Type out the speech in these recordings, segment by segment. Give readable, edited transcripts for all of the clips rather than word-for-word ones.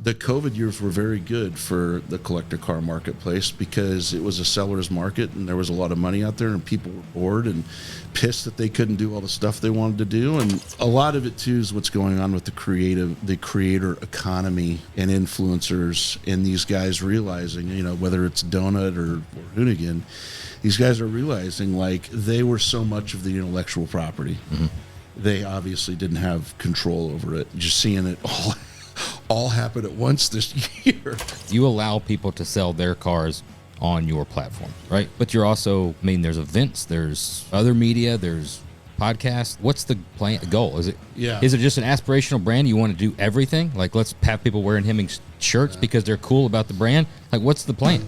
the COVID years were very good for the collector car marketplace because it was a seller's market and there was a lot of money out there and people were bored and pissed that they couldn't do all the stuff they wanted to do. And a lot of it too is what's going on with the creator economy and influencers, and these guys realizing, you know, whether it's Donut or Hoonigan, these guys are realizing like they were so much of the intellectual property. Mm-hmm. They obviously didn't have control over it. Just seeing it all happen at once this year. You allow people to sell their cars on your platform, right? But you're also, I mean, there's events, there's other media, there's podcasts. What's the goal? Is it just an aspirational brand? You want to do everything? Like, let's have people wearing Hemmings shirts because they're cool about the brand? Like, what's the plan?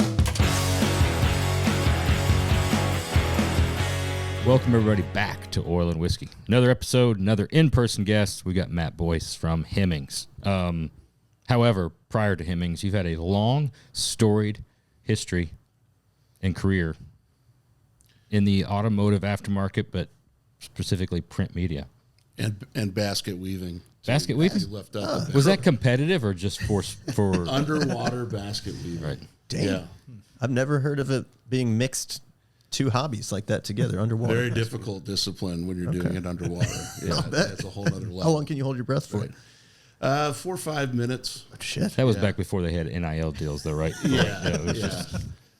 Welcome, everybody, back to Oil and Whiskey. Another episode, another in-person guest. We got Matt Boice from Hemmings. However, prior to Hemmings, you've had a long, storied history and career in the automotive aftermarket, but specifically print media. And basket weaving. Basket weaving? Left out was that competitive or just for underwater basket weaving? Right. Damn. Yeah. I've never heard of it being mixed two hobbies like that together underwater. Very difficult discipline when you're doing it underwater. Yeah, that's a whole other level. How long can you hold your breath for? Right. 4 or 5 minutes. Oh, shit. That was back before they had NIL deals, though, right? I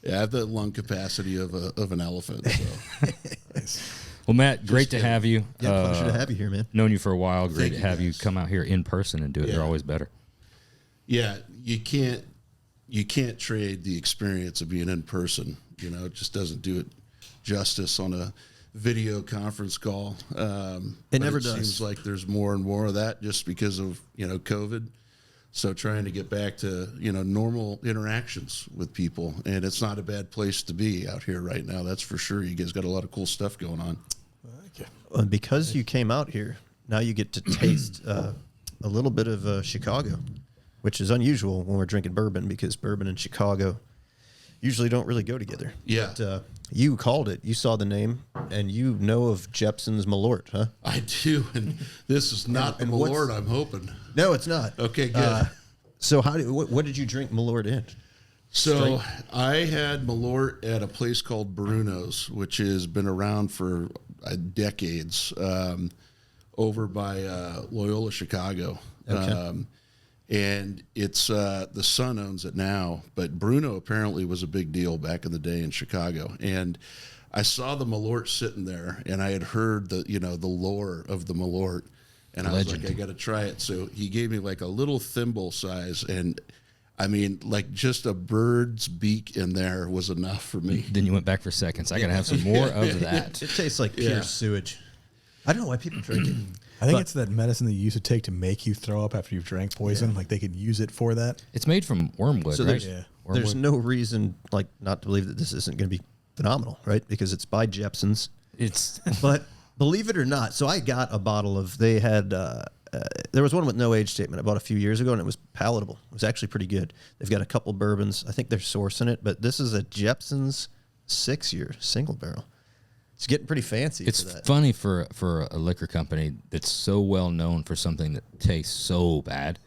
have the lung capacity of an elephant. So. Nice. Well, Matt, great to have you. Yeah, pleasure to have you here, man. Known you for a while. Great to have you guys. come out here in person and do it. They're always better. Yeah, you can't trade the experience of being in person. You know, it just doesn't do it justice on a video conference call. It never does. Seems like there's more and more of that just because of, you know, COVID. So trying to get back to, you know, normal interactions with people. And it's not a bad place to be out here right now. That's for sure. You guys got a lot of cool stuff going on. Thank you. And because you came out here, now you get to taste a little bit of Chicago, which is unusual when we're drinking bourbon because bourbon and Chicago usually don't really go together. Yeah. But, you called it. You saw the name, and you know of Jeppson's Malort, huh? I do, and this is not the Malort I'm hoping. No, it's not. Okay, good. So what did you drink Malort in? So I had Malort at a place called Bruno's, which has been around for decades, over by Loyola, Chicago. Okay. And it's the son owns it now, but Bruno apparently was a big deal back in the day in Chicago. And I saw the Malort sitting there, and I had heard the lore of the Malort, and I was like, I got to try it. So he gave me like a little thimble size, and I mean, like just a bird's beak in there was enough for me. Then you went back for seconds. I got to have some more of that. It tastes like pure sewage. I don't know why people drink it. I think it's that medicine that you used to take to make you throw up after you've drank poison. Yeah. Like they could use it for that. It's made from wormwood, so right? There's no reason like not to believe that this isn't going to be phenomenal, right? Because it's by Jeppson's. But believe it or not, so I got a bottle of. They had there was one with no age statement I bought a few years ago, and it was palatable. It was actually pretty good. They've got a couple bourbons. I think they're sourcing it, but this is a Jeppson's 6-year single barrel. It's getting pretty fancy. It's funny for a liquor company that's so well known for something that tastes so bad.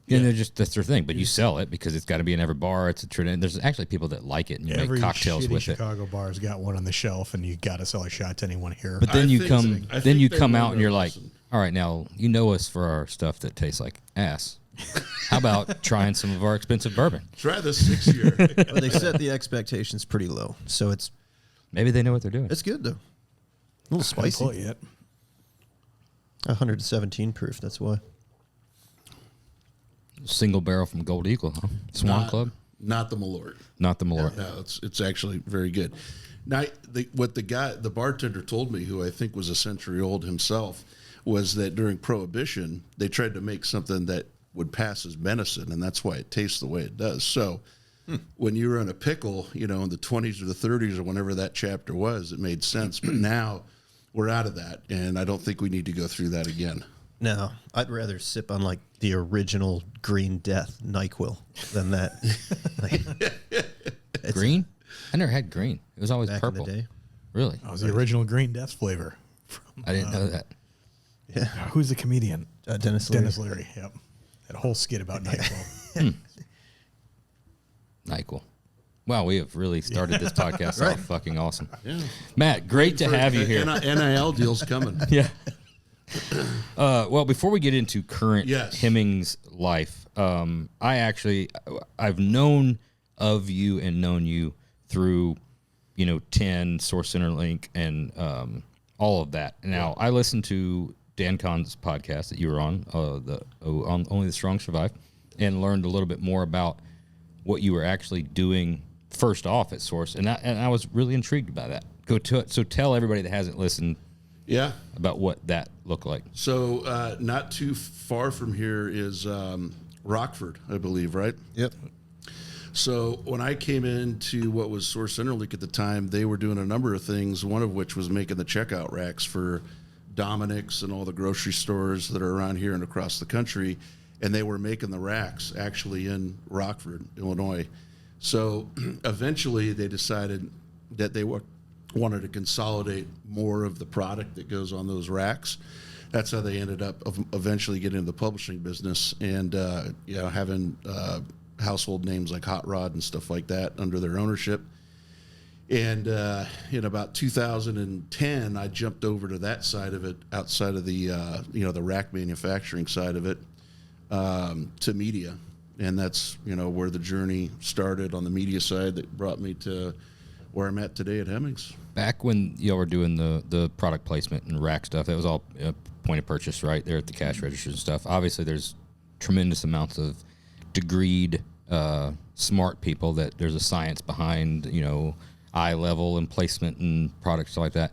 And that's their thing. But you sell it because it's got to be in every bar. It's a trend. There's actually people that like it, and you make cocktails with it. Chicago bar's got one on the shelf, and you got to sell a shot to anyone here. But then you come out and you're like, all right, now you know us for our stuff that tastes like ass. How about trying some of our expensive bourbon? Try the 6-year. Well, they set the expectations pretty low, so it's. Maybe they know what they're doing. It's good, though. A little spicy. Pull it yet. 117 proof, that's why. Single barrel from Gold Eagle, huh? Swan Club? Not the Malort. Not the Malort. No, it's actually very good. Now, the bartender told me, who I think was a century old himself, was that during Prohibition, they tried to make something that would pass as medicine, and that's why it tastes the way it does. So when you were in a pickle, you know, in the 20s or the 30s or whenever that chapter was, it made sense. But now we're out of that, and I don't think we need to go through that again. No, I'd rather sip on like the original Green Death NyQuil than that. Green? I never had green. It was always back purple. in the day. Really? That was the original Green Death flavor. I didn't know that. Yeah. Who's the comedian? Dennis Leary. Dennis Leary, yep. Had a whole skit about NyQuil. Not cool. Wow, we have really started this podcast off fucking awesome. Yeah. Matt, great to have you here. NIL deal's coming. Yeah. Well, before we get into current Yes. Hemmings life, I've known of you and known you through, 10 Source Center Link and all of that. Now, I listened to Dan Kahn's podcast that you were on, on Only the Strong Survive, and learned a little bit more about what you were actually doing first off at Source, and I was really intrigued by that. So tell everybody that hasn't listened, about what that looked like. So not too far from here is Rockford, I believe, right? Yep. So when I came into what was Source Interlink at the time, they were doing a number of things, one of which was making the checkout racks for Dominic's and all the grocery stores that are around here and across the country, and they were making the racks actually in Rockford, Illinois. So eventually they decided that they wanted to consolidate more of the product that goes on those racks. That's how they ended up eventually getting into the publishing business and having household names like Hot Rod and stuff like that under their ownership. And in about 2010, I jumped over to that side of it, outside of the the rack manufacturing side of it, to media. And that's where the journey started on the media side that brought me to where I'm at today at Hemmings. Back when y'all were doing the product placement and rack stuff, that was all point of purchase, right there at the cash registers and stuff. Obviously, there's tremendous amounts of degreed, smart people that there's a science behind, eye level and placement and products like that.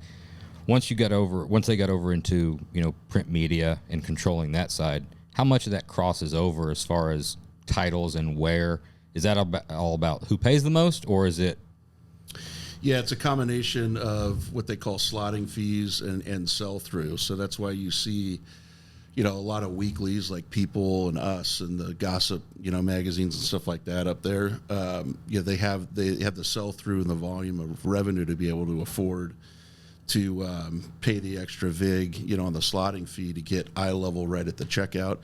Once they got over into print media and controlling that side, how much of that crosses over as far as titles and where? Is that all about who pays the most, or is it? Yeah, it's a combination of what they call slotting fees and sell through. So that's why you see, a lot of weeklies like People and Us and the gossip, magazines and stuff like that up there. They have the sell through and the volume of revenue to be able to afford to pay the extra vig, on the slotting fee to get eye level right at the checkout.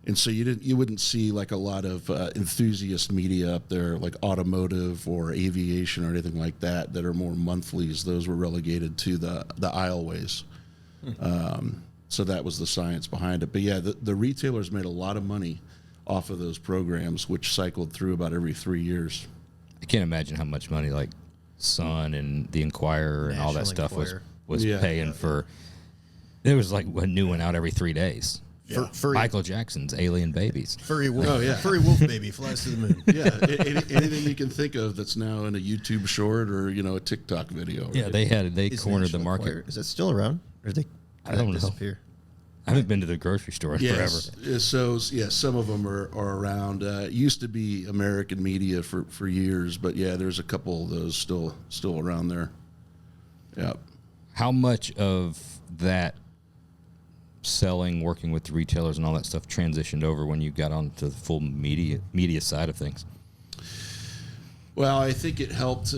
And so you wouldn't see like a lot of enthusiast media up there, like Automotive or Aviation or anything like that are more monthlies. Those were relegated to the aisleways. So that was the science behind it. But yeah, the retailers made a lot of money off of those programs, which cycled through about every 3 years. I can't imagine how much money like Sun and the Inquirer and all that stuff was paying for. There was like a new one out every 3 days. Yeah. Michael Jackson's Alien Babies. Furry wolf. Furry wolf baby flies to the moon. Yeah, anything you can think of that's now in a YouTube short or a TikTok video. Right? Yeah, they cornered the market. Inquirer. Is that still around, or did I don't know. disappear? I haven't been to the grocery store in forever. So some of them are around. It used to be American Media for years, but there's a couple of those still around there. Yeah. How much of that selling, working with the retailers and all that stuff transitioned over when you got onto the full media side of things? Well, I think it helped.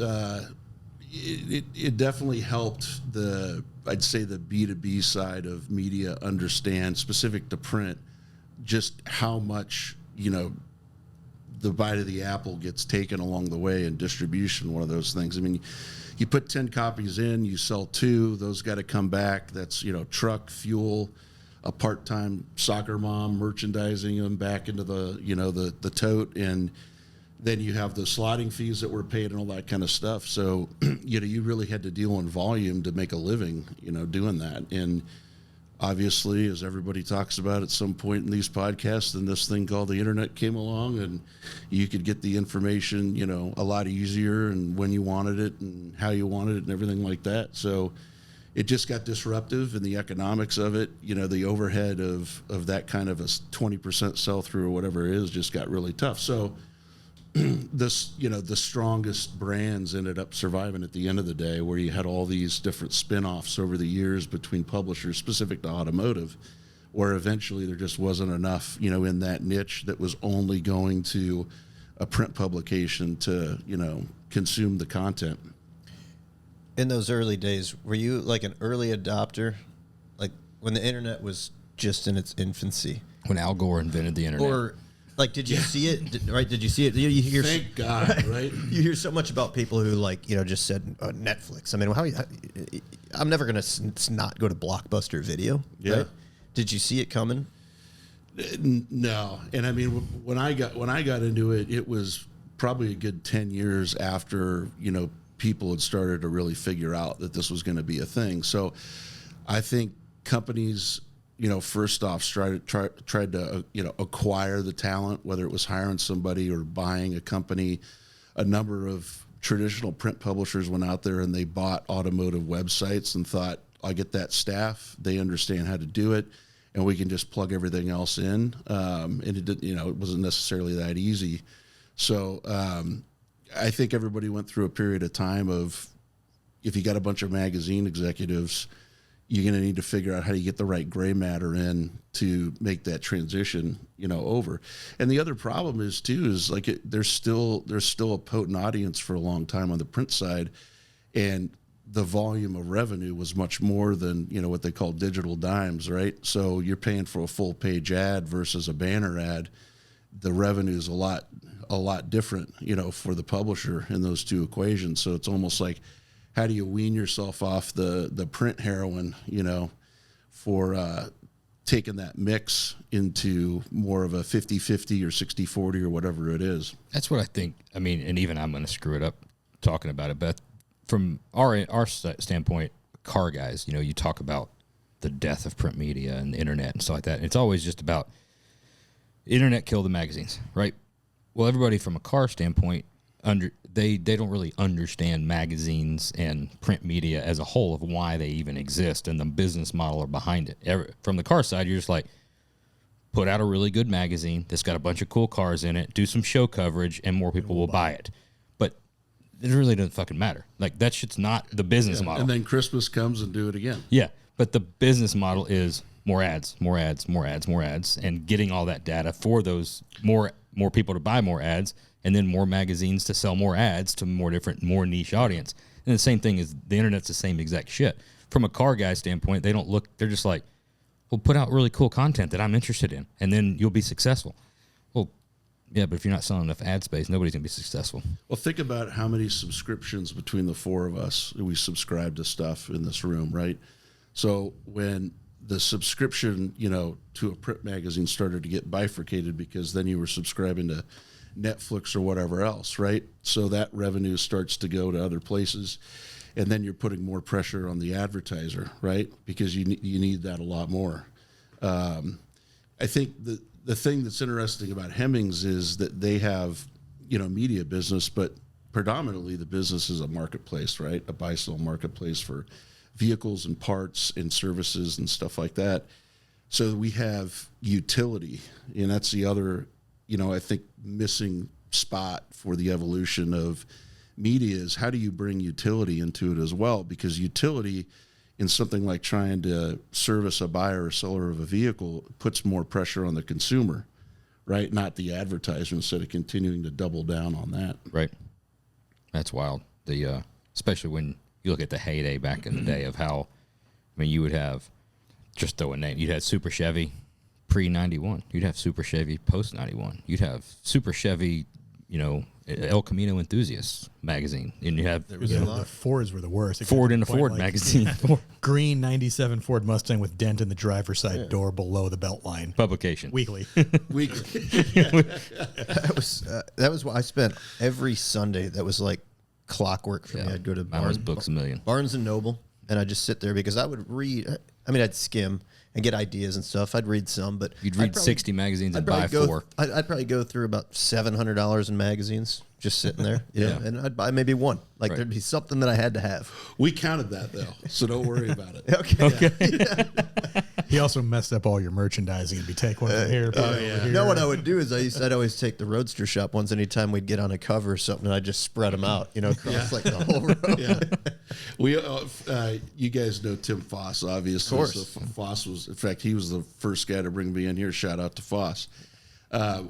It definitely helped I'd say the B2B side of media understand, specific to print, just how much, the bite of the apple gets taken along the way in distribution, one of those things. I mean, you put 10 copies in, you sell 2, those got to come back. That's, truck, fuel, a part-time soccer mom merchandising them back into the tote, and then you have the slotting fees that were paid and all that kind of stuff. So, you really had to deal in volume to make a living, doing that. And obviously, as everybody talks about at some point in these podcasts, then this thing called the internet came along, and you could get the information, a lot easier and when you wanted it and how you wanted it and everything like that. So it just got disruptive in the economics of it. The overhead of that kind of a 20% sell through or whatever it is just got really tough. So the strongest brands ended up surviving at the end of the day, where you had all these different spin-offs over the years between publishers specific to automotive, where eventually there just wasn't enough, in that niche that was only going to a print publication to, consume the content. In those early days, were you like an early adopter? Like when the internet was just in its infancy? When Al Gore invented the internet. Or Like, did you see it? Did you see it? You hear, Thank God, right? You hear so much about people who, like, just said Netflix. I mean, I'm never going to not go to Blockbuster Video. Yeah. Right? Did you see it coming? No. And I mean, when I got into it, it was probably a good 10 years after, people had started to really figure out that this was going to be a thing. So I think companies, first off tried to, acquire the talent, whether it was hiring somebody or buying a company. A number of traditional print publishers went out there and they bought automotive websites and thought, I get that staff, they understand how to do it, and we can just plug everything else in. And it didn't, it wasn't necessarily that easy. So I think everybody went through a period of time of, if you got a bunch of magazine executives, you're going to need to figure out how you get the right gray matter in to make that transition, over. And the other problem is like there's still a potent audience for a long time on the print side, and the volume of revenue was much more than, what they call digital dimes, right? So you're paying for a full page ad versus a banner ad. The revenue is a lot different, for the publisher in those two equations. So it's almost like, how do you wean yourself off the print heroin, for taking that mix into more of a 50-50 or 60-40 or whatever it is? That's what I think. I mean, and even I'm going to screw it up talking about it, but from our standpoint, car guys, you talk about the death of print media and the internet and stuff like that. And it's always just about internet killed the magazines, right? Well, everybody from a car standpoint, they don't really understand magazines and print media as a whole of why they even exist and the business model are behind it. From the car side, you're just like, put out a really good magazine that's got a bunch of cool cars in it, do some show coverage, and more people will buy it. But it really doesn't fucking matter. Like, that shit's not the business model. And then Christmas comes and do it again. Yeah, but the business model is more ads, and getting all that data for those more people to buy more ads, and then more magazines to sell more ads to more niche audience. And the same thing is the internet's the same exact shit. From a car guy standpoint, they're just like, well, put out really cool content that I'm interested in, and then you'll be successful. Well, yeah, but if you're not selling enough ad space, nobody's going to be successful. Well, think about how many subscriptions between the four of us, we subscribe to stuff in this room, right? So when the subscription, to a print magazine started to get bifurcated, because then you were subscribing to Netflix or whatever else, right? So that revenue starts to go to other places, and then you're putting more pressure on the advertiser, right? Because you need that a lot more. I think the thing that's interesting about Hemmings is that they have, media business, but predominantly the business is a marketplace, right? A buy-sell marketplace for vehicles and parts and services and stuff like that. So we have utility, and that's the other, I think, missing spot for the evolution of media is how do you bring utility into it as well? Because utility in something like trying to service a buyer or seller of a vehicle puts more pressure on the consumer, right? Not the advertiser, instead of continuing to double down on that. Right. That's wild. Especially when you look at the heyday back in the day of how, you would have, just throw a name, you'd have Super Chevy pre-91. You'd have Super Chevy post-91. You'd have Super Chevy, El Camino Enthusiast magazine. And you have The Fords were the worst. Ford and the Ford magazine. Green 97 Ford Mustang with dent in the driver's side door below the belt line. Publication. Weekly. That was what I spent every Sunday. That was like clockwork for me. I'd go to Books a Million. Barnes and Noble, and I'd just sit there because I would read. I'd skim and get ideas and stuff. I'd read some, but you'd read 60 magazines and buy 4. I'd probably go through about $700 in magazines just sitting there, and I'd buy maybe one. Like there'd be something that I had to have. We counted that though, so don't worry about it. Okay. Yeah. He also messed up all your merchandising. He'd be take one over here. Over here. No, what I would do is I'd always take the Roadster Shop ones anytime we'd get on a cover or something, and I'd just spread them out, across like the whole road. Yeah. We, you guys know Tim Foss, obviously. Of course. So Foss was, in fact, he was the first guy to bring me in here. Shout out to Foss.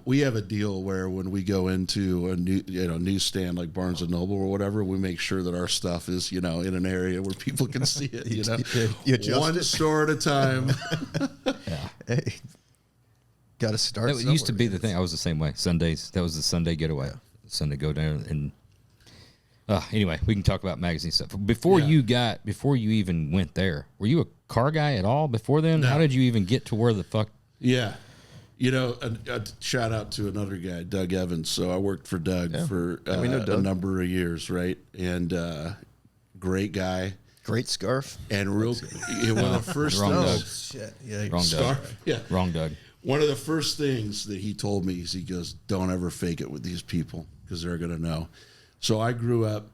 We have a deal where when we go into a newsstand like Barnes and Noble or whatever, we make sure that our stuff is, in an area where people can see it, You adjust one it. store at a time. Hey. Got to start. That used to be the thing. I was the same way. Sundays. That was the Sunday getaway. Sunday go down and. Anyway, we can talk about magazine stuff. Before you even went there, were you a car guy at all before then? No. How did you even get to where the fuck? Yeah. You know, a shout out to another guy, Doug Evans. So I worked for Doug for we know Doug. a number of years, right? And great guy. Great scarf. And one of the first Wrong Doug. Shit. Yeah. Wrong Doug. Yeah. Wrong Doug. One of the first things that he told me is he goes, don't ever fake it with these people because they're going to know. So I grew up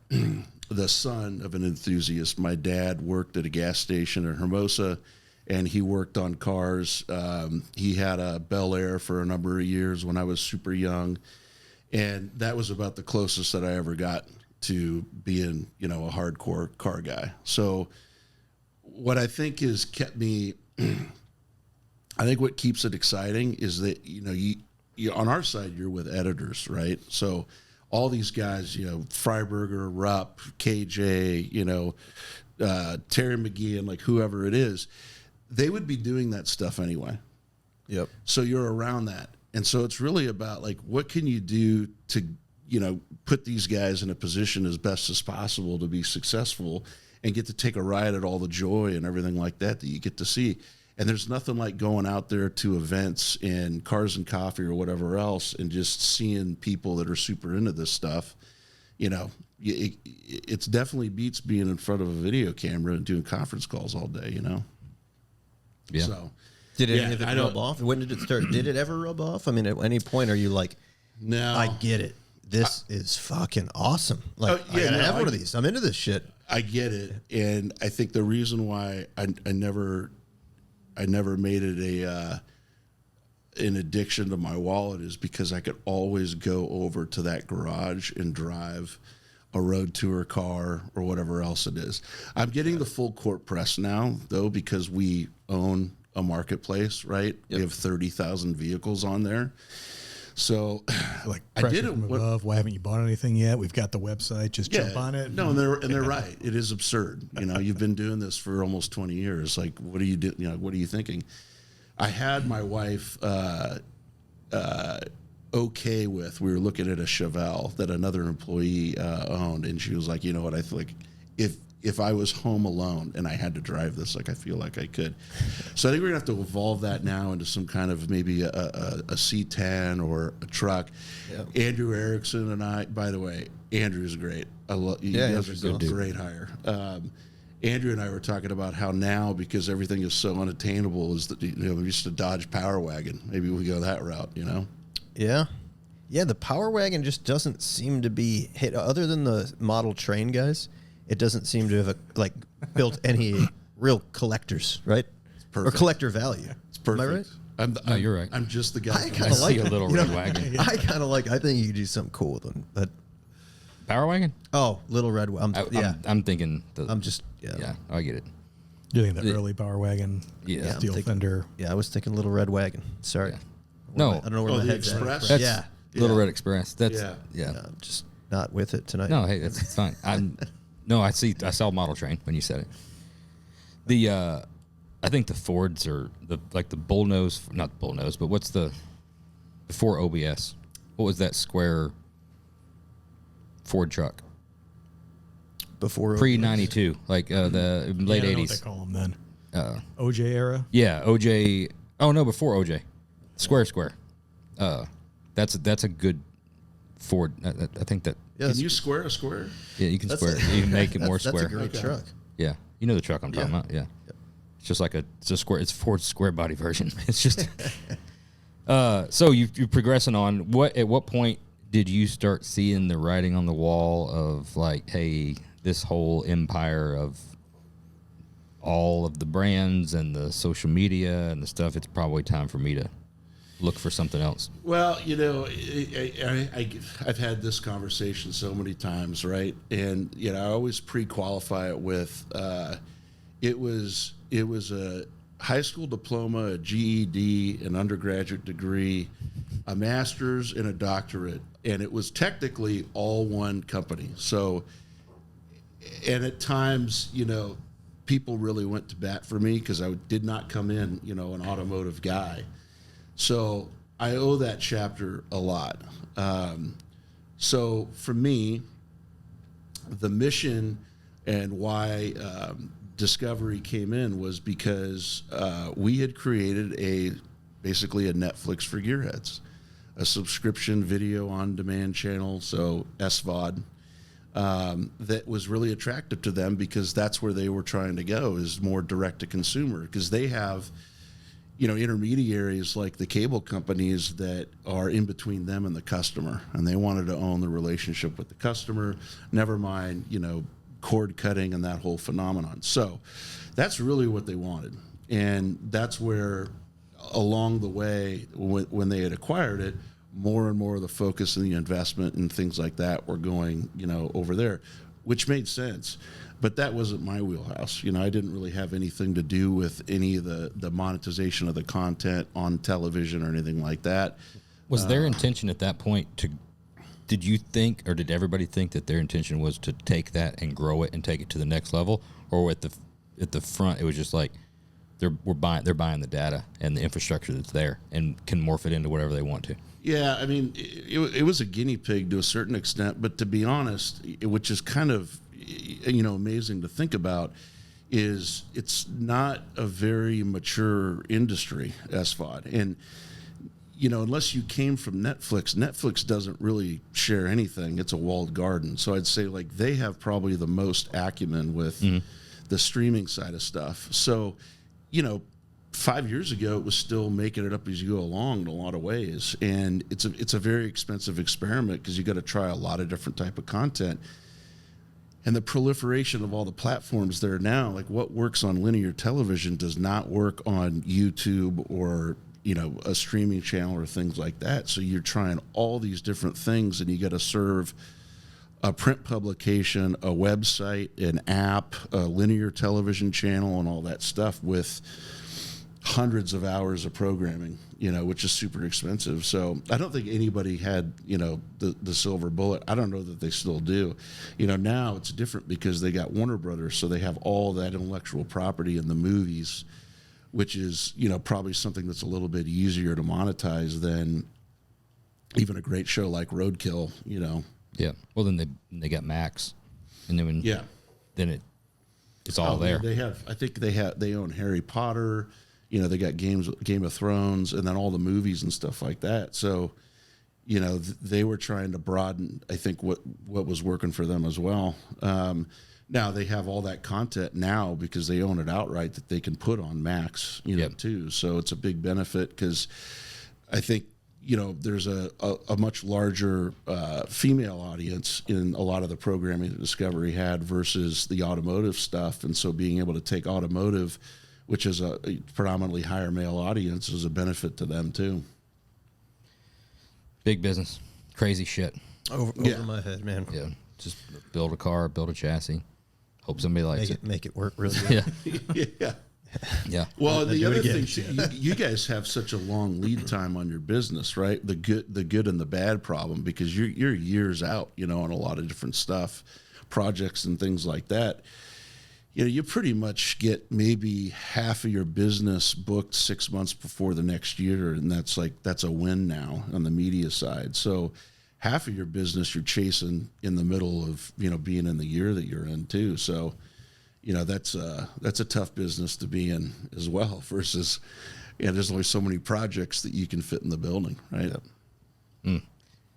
the son of an enthusiast. My dad worked at a gas station in Hermosa, and he worked on cars. He had a Bel Air for a number of years when I was super young, and that was about the closest that I ever got to being, a hardcore car guy. So what I think has kept me, I think what keeps it exciting is that, you on our side, you're with editors, right? So all these guys, Freiberger, Rupp, KJ, Terry McGee, and like whoever it is, they would be doing that stuff anyway. Yep. So you're around that. And so it's really about like, what can you do to, put these guys in a position as best as possible to be successful and get to take a ride at all the joy and everything like that you get to see. And there's nothing like going out there to events and Cars and Coffee or whatever else and just seeing people that are super into this stuff. It's definitely beats being in front of a video camera and doing conference calls all day, Yeah. So, Did any of it rub off? When did it start? Did it ever rub off? I mean, at any point are you like, no, I get it. This is fucking awesome. Like, I gotta have one of these. I'm into this shit. I get it. And I think the reason why I never made it an addiction to my wallet is because I could always go over to that garage and drive a road tour car or whatever else it is. I'm getting the full court press now, though, because we own a marketplace, right? Yep. We have 30,000 vehicles on there. So Like I pressure did it. from above. Why haven't you bought anything yet? We've got the website. Just jump on it. No, and they're right. It is absurd. You've been doing this for almost 20 years. Like, what are you doing? What are you thinking? I had my wife okay with. We were looking at a Chevelle that another employee owned, and she was like, "You know what? I feel like if I was home alone and I had to drive this, like I feel like I could." So I think we're gonna have to evolve that now into some kind of maybe a C10 or a truck. Yep. Andrew Erickson and I, by the way, Andrew's great. I love you guys are a great hire. Andrew and I were talking about how now, because everything is so unattainable, is that we used to Dodge Power Wagon. Maybe we go that route, Yeah. Yeah, the Power Wagon just doesn't seem to be hit, other than the model train guys. It doesn't seem to have built any real collectors, right? Or collector value. It's perfect. Am I right? No, you're right. I'm just the guy. I kind of like see a little red wagon. I kind of like. I think you could do something cool with them. But Power wagon? little red. I'm thinking. I'm just. Yeah, I get it. You're thinking the early Power Wagon, Yeah. steel fender. Yeah, I was thinking little red wagon. Sorry. Yeah. No, No. I don't know where my the head's at. Express? That's Little Red Express. That's yeah. I'm just not with it tonight. No, hey, that's fine. I saw model train when you said it. I think the Fords are the bull nose, not bull nose, but what's before OBS? What was that square Ford truck? Before Pre 92, like the late I don't know 80s. what they call them then. OJ era. Yeah, OJ. Oh no, before OJ. Square. That's a good Ford. I think that. Yeah, Can you square a square? Yeah, you can square. You can make it more that's square. a great truck. Yeah, you know the truck I'm talking about. Yeah, it's just like it's a square. It's Ford's square body version. It's just. So you're progressing on. At what point did you start seeing the writing on the wall of like, hey, this whole empire of all of the brands and the social media and the stuff? It's probably time for me to look for something else. Well, I've had this conversation so many times, right? And I always pre-qualify it with it was a high school diploma, a GED, an undergraduate degree, a master's, and a doctorate, and it was technically all one company. So, and at times, people really went to bat for me because I did not come in, an automotive guy. So I owe that chapter a lot. So for me, the mission and why Discovery came in was because we had created basically a Netflix for gearheads, a subscription video on demand channel, so SVOD, that was really attractive to them because that's where they were trying to go, is more direct to consumer, because they have, intermediaries like the cable companies that are in between them and the customer, and they wanted to own the relationship with the customer, never mind, cord cutting and that whole phenomenon. So that's really what they wanted. And that's where along the way, when they had acquired it, more and more of the focus and the investment and things like that were going, over there, which made sense. But that wasn't my wheelhouse. I didn't really have anything to do with any of the monetization of the content on television or anything like that. Was their intention at that point did you think, or did everybody think that their intention was to take that and grow it and take it to the next level? Or at the front, it was just like they're buying the data and the infrastructure that's there and can morph it into whatever they want to? Yeah, I mean, it was a guinea pig to a certain extent, but to be honest, which is kind of, amazing to think about, is it's not a very mature industry, SVOD. And, unless you came from Netflix doesn't really share anything. It's a walled garden. So I'd say like they have probably the most acumen with the streaming side of stuff. So, 5 years ago, it was still making it up as you go along in a lot of ways. And it's a very expensive experiment because you got to try a lot of different type of content. And the proliferation of all the platforms there now, like what works on linear television does not work on YouTube or, a streaming channel or things like that. So you're trying all these different things, and you got to serve a print publication, a website, an app, a linear television channel, and all that stuff with hundreds of hours of programming, which is super expensive. So I don't think anybody had, the silver bullet. I don't know that they still do. Now it's different because they got Warner Brothers, so they have all that intellectual property in the movies, which is, probably something that's a little bit easier to monetize than even a great show like Roadkill, Yeah. Well, then they got Max, and then it's all there. They own Harry Potter. They got Game of Thrones, and then all the movies and stuff like that. So, they were trying to broaden, I think, what was working for them as well. Now they have all that content now because they own it outright that they can put on Max, too. So it's a big benefit because I think, there's a much larger female audience in a lot of the programming that Discovery had versus the automotive stuff. And so being able to take automotive, which is a predominantly higher male audience, is a benefit to them too. Big business. Crazy shit. Over my head, man. Yeah. Just build a car, build a chassis. Hope somebody likes it. Make it work really good. Yeah. Yeah. Well, the other thing, you guys have such a long lead time on your business, right? The good and the bad problem, because you're years out, on a lot of different stuff, projects and things like that. You pretty much get maybe half of your business booked 6 months before the next year, and that's a win now on the media side. So half of your business you're chasing in the middle of, being in the year that you're in too. So, that's a tough business to be in as well versus, there's only so many projects that you can fit in the building, right?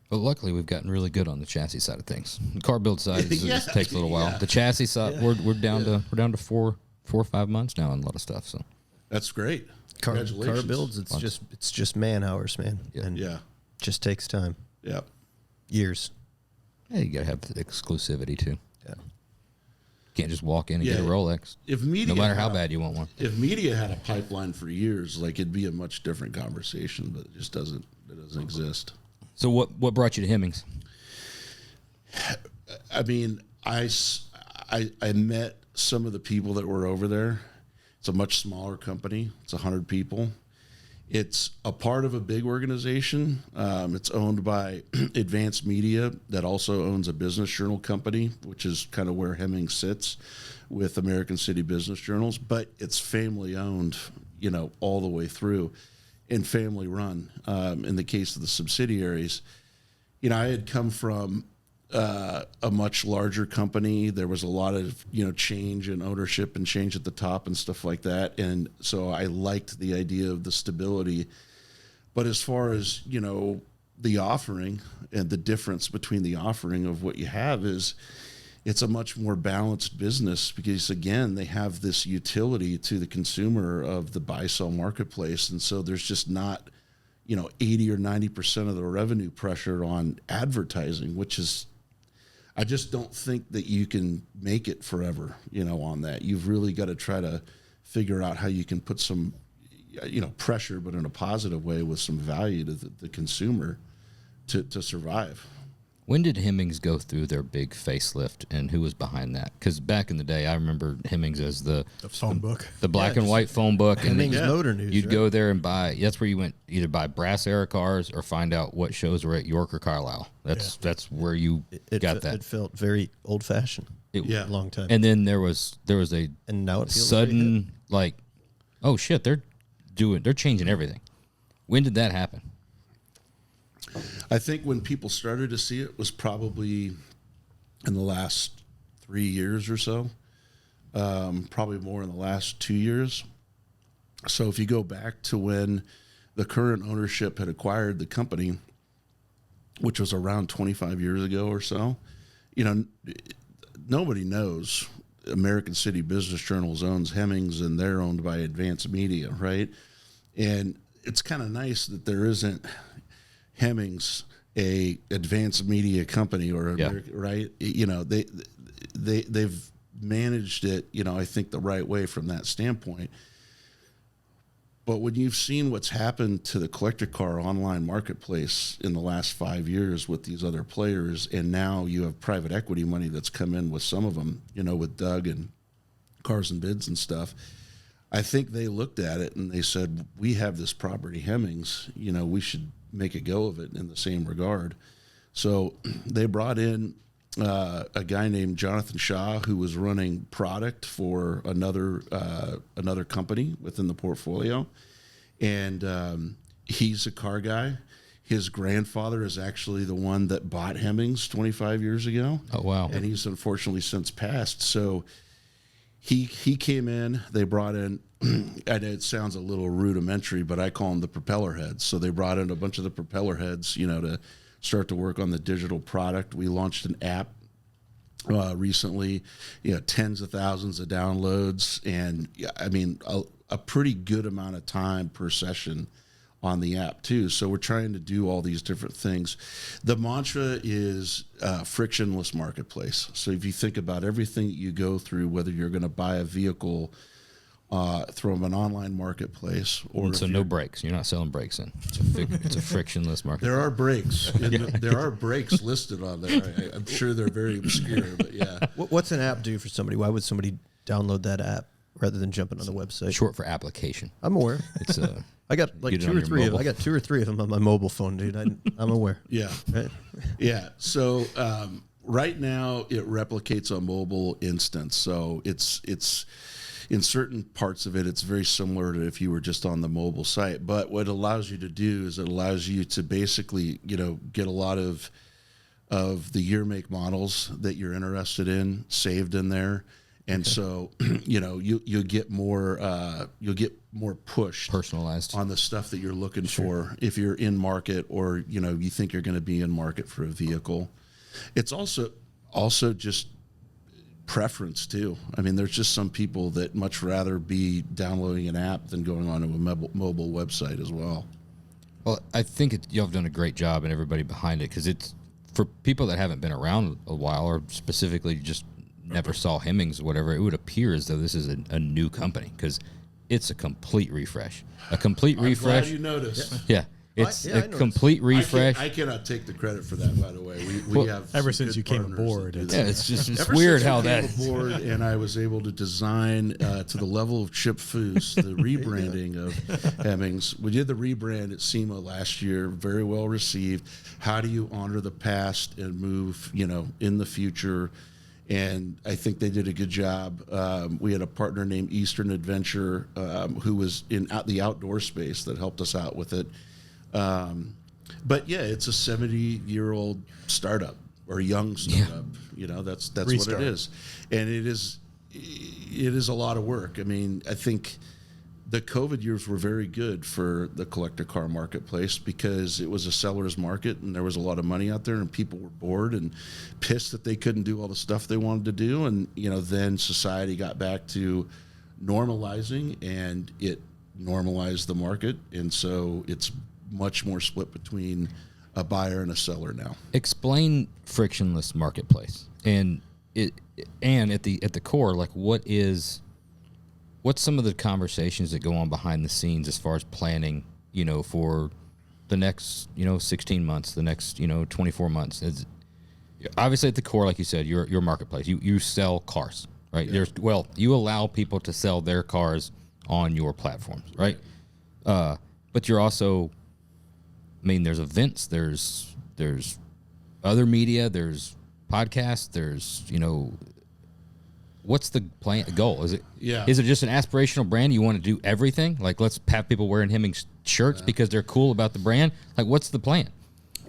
But luckily we've gotten really good on the chassis side of things. The car build side just takes a little while. The chassis side, we're down to 4 or 5 months now on a lot of stuff. So that's great. Car Congratulations. builds, it's just man hours, man. Yeah. And just takes time. Yeah. Years. Yeah, you gotta have the exclusivity too. Yeah. Can't just walk in and get a Rolex. If media, no matter how bad you want one. If media had a pipeline for years, it'd be a much different conversation, but it just doesn't. It doesn't exist. So what brought you to Hemmings? I mean, I met some of the people that were over there. It's a much smaller company. It's 100 people. It's a part of a big organization. It's owned by Advanced Media that also owns a business journal company, which is kind of where Hemmings sits with American City Business Journals. But it's family owned, all the way through. and family run. In the case of the subsidiaries, you know, I had come from a much larger company. There was a lot of, you know, change in ownership and change at the top and stuff like that. And so I liked the idea of the stability. But as far as, you know, the offering and the difference between the offering of what you have is it's a much more balanced business because, again, they have this utility to the consumer of the buy-sell marketplace. And so there's just not, you know, 80 or 90% of the revenue pressure on advertising, which is, I just don't think that you can make it forever, you know, on that. You've really got to try to figure out how you can put some, you know, pressure, but in a positive way with some value to the consumer to survive. When did Hemmings go through their big facelift, and who was behind that? Because back in the day, I remember Hemmings as the phone book, the black and white phone book, and Hemmings Motor News. You'd right? go there and buy. That's where you went, either buy brass era cars or find out what shows were at York or Carlisle. That's where you got that. It felt very old fashioned. Yeah. A long time. And then there was a And now it feels sudden like, oh shit, they're changing everything. When did that happen? I think when people started to see it was probably in the last 3 years or so, probably more in the last 2 years. So if you go back to when the current ownership had acquired the company, which was around 25 years ago or so, you know, nobody knows American City Business Journals owns Hemmings and they're owned by Advanced Media, right? And it's kind of nice that there isn't Hemmings, a advanced media company, or right? You know, they've managed it, you know, I think the right way from that standpoint. But when you've seen what's happened to the collector car online marketplace in the last 5 years with these other players, and now you have private equity money that's come in with some of them, you know, with Doug and Cars and Bids and stuff, I think they looked at it and they said, we have this property Hemmings, you know, we should make a go of it in the same regard. So they brought in a guy named Jonathan Shaw, who was running product for another company within the portfolio. And he's a car guy. His grandfather is actually the one that bought Hemmings 25 years ago. Oh, wow. And he's unfortunately since passed. So he came in, they brought in, and it sounds a little rudimentary, but I call them the propeller heads. So they brought in a bunch of the propeller heads, you know, to start to work on the digital product. We launched an app recently, you know, tens of thousands of downloads, and I mean, a pretty good amount of time per session on the app too. So we're trying to do all these different things. The mantra is frictionless marketplace. So if you think about everything that you go through, whether you're going to buy a vehicle from an online marketplace, or So no brakes. You're not selling brakes in. It's a frictionless market. there are brakes. There are brakes listed on there. I'm sure they're very obscure, but yeah. What's an app do for somebody? Why would somebody download that app rather than jumping on the website? Short for application. I'm aware. It's a. I got like Get it two on or your three. mobile. I got 2 or 3 of them on my mobile phone, dude. I'm aware. Yeah. Right? Yeah. So right now it replicates a mobile instance. So it's in certain parts of it, it's very similar to if you were just on the mobile site. But what it allows you to do is it allows you to basically, you know, get a lot of the year, make, models that you're interested in saved in there. And so, you know, you'll get more push Personalized. on the stuff that you're looking for if you're in market, or, you know, you think you're going to be in market for a vehicle. It's also just preference too. I mean, there's just some people that much rather be downloading an app than going onto a mobile website as well. Well, I think y'all have done a great job, and everybody behind it, because it's for people that haven't been around a while, or specifically just never saw Hemmings or whatever. It would appear as though this is a new company, because it's a complete refresh. A complete refresh. I'm glad you noticed. Yeah. It's I a noticed. complete refresh. I cannot take the credit for that, by the way. We have ever some since good you came partners aboard, that do it's- that. Yeah, it's just it's Ever weird since how we that. came aboard and I was able to design to the level of Chip Foose, the rebranding of Hemmings. We did the rebrand at SEMA last year, very well received. How do you honor the past and move, you know, in the future? and I think they did a good job. We had a partner named Eastern Adventure who was in the outdoor space that helped us out with it. But yeah, it's a 70-year-old startup or young startup. You know, that's Restart. what it is, and it is a lot of work. I mean, I think the COVID years were very good for the collector car marketplace because it was a seller's market and there was a lot of money out there and people were bored and pissed that they couldn't do all the stuff they wanted to do. And, you know, then society got back to normalizing and it normalized the market. And so it's much more split between a buyer and a seller now. Explain frictionless marketplace and at the core, like what's some of the conversations that go on behind the scenes as far as planning, you know, for the next, 16 months, the next, 24 months? It's obviously at the core, like you said, your marketplace. You sell cars, right? Yeah. You allow people to sell their cars on your platforms, right? But you're also, I mean, there's events, there's other media, there's podcasts, there's, what's the goal? Is it just an aspirational brand? You want to do everything? Like, let's have people wearing Hemmings shirts because they're cool about the brand? Like, what's the plan?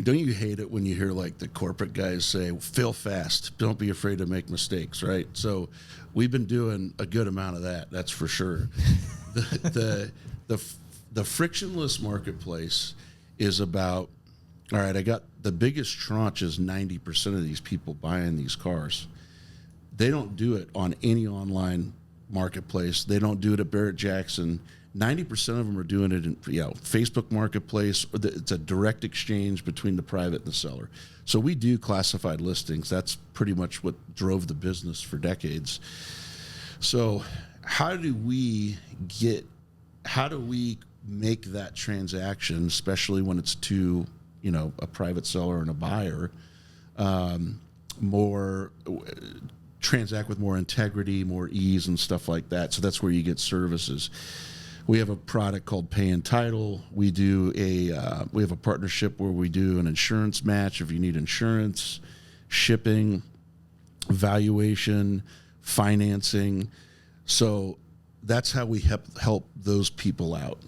Don't you hate it when you hear like the corporate guys say, "Fail fast, don't be afraid to make mistakes," right? So we've been doing a good amount of that, that's for sure. The frictionless marketplace is about, all right, I got the biggest tranche is 90% of these people buying these cars. They don't do it on any online marketplace. They don't do it at Barrett Jackson. 90% of them are doing it in Facebook Marketplace. It's a direct exchange between the private and the seller. So we do classified listings. That's pretty much what drove the business for decades. So how do we make that transaction, especially when it's to, a private seller and a buyer, transact with more integrity, more ease, and stuff like that. So that's where you get services. We have a product called Pay and Title. We have a partnership where we do an insurance match if you need insurance, shipping, valuation, financing. So that's how we help those people out.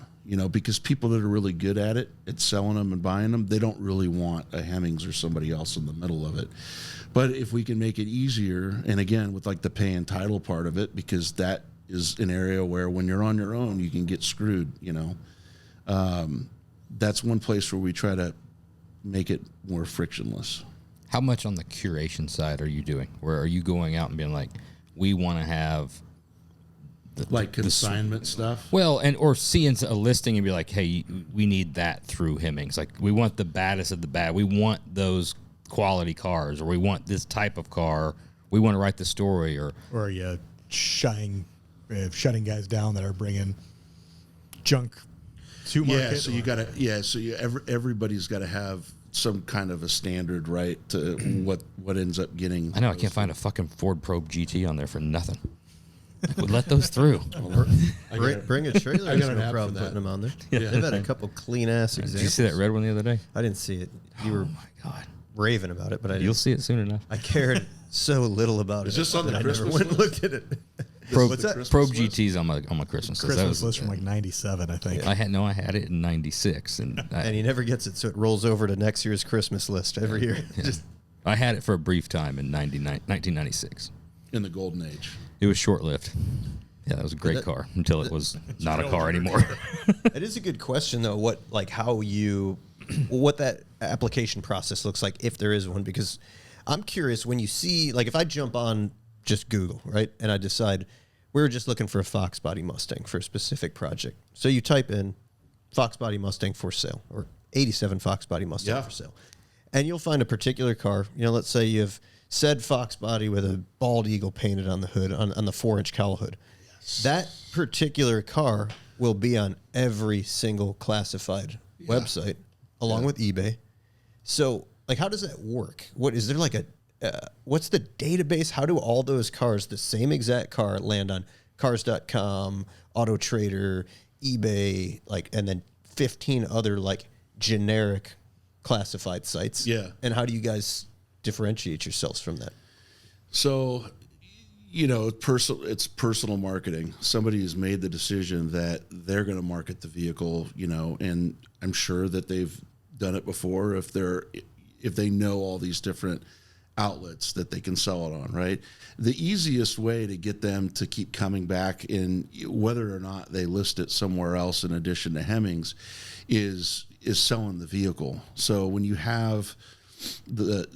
Because people that are really good at it, at selling them and buying them, they don't really want a Hemmings or somebody else in the middle of it. But if we can make it easier, and again, with like the pay and title part of it, because that is an area where when you're on your own, you can get screwed, that's one place where we try to make it more frictionless. How much on the curation side are you doing? Where are you going out and being like, we want to have consignment stuff? Well, or seeing a listing and be like, hey, we need that through Hemmings. Like, we want the baddest of the bad. We want those quality cars, or we want this type of car. We want to write the story, or are you shutting guys down that are bringing junk to market? Everybody's got to have some kind of a standard, right, to what ends up getting. I know I can't find a fucking Ford Probe GT on there for nothing. I would let those through. Bring a trailer. I got no problem putting them on there. Yeah. They've had a couple clean ass examples. Did you see that red one the other day? I didn't see it. You were my God, raving about it, but you'll see it soon enough. I cared so little about it. Is this on the I Christmas never went and list? looked at it. Probe GT's on my Christmas list. Christmas list from like 97, I think. I had it in 96, and he never gets it, so it rolls over to next year's Christmas list every year. Yeah. I had it for a brief time in 1996. In the golden age. It was short-lived. Yeah, that was a great car until it was not a car anymore. It is a good question, though, what that application process looks like, if there is one, because I'm curious when you see, like, if I jump on just Google, right, and I decide we're just looking for a Fox Body Mustang for a specific project. So you type in Fox Body Mustang for sale, or 87 Fox Body Mustang for sale, and you'll find a particular car. Let's say you have said Fox Body with a bald eagle painted on the hood, on the 4-inch cowl hood. That particular car will be on every single classified website, along with eBay. So, like, how does that work? What is there like what's the database? How do all those cars, the same exact car, land on Cars.com, Auto Trader, eBay, and then 15 other generic classified sites? Yeah. And how do you guys differentiate yourselves from that? So, it's personal marketing. Somebody has made the decision that they're going to market the vehicle, and I'm sure that they've done it before if they know all these different outlets that they can sell it on, right? The easiest way to get them to keep coming back in, whether or not they list it somewhere else in addition to Hemmings, is selling the vehicle. So when you have the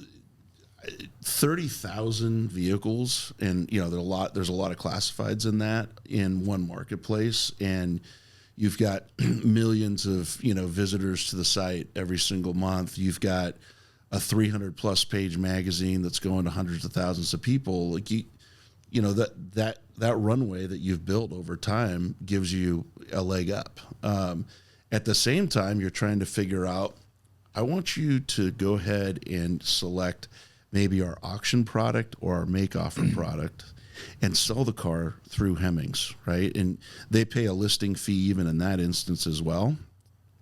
30,000 vehicles, and there's a lot of classifieds in that in one marketplace, and you've got millions of visitors to the site every single month. You've got a 300 plus page magazine that's going to hundreds of thousands of people. Like that runway that you've built over time gives you a leg up. At the same time, you're trying to figure out, I want you to go ahead and select maybe our auction product or our make offer product and sell the car through Hemmings, right? And they pay a listing fee even in that instance as well.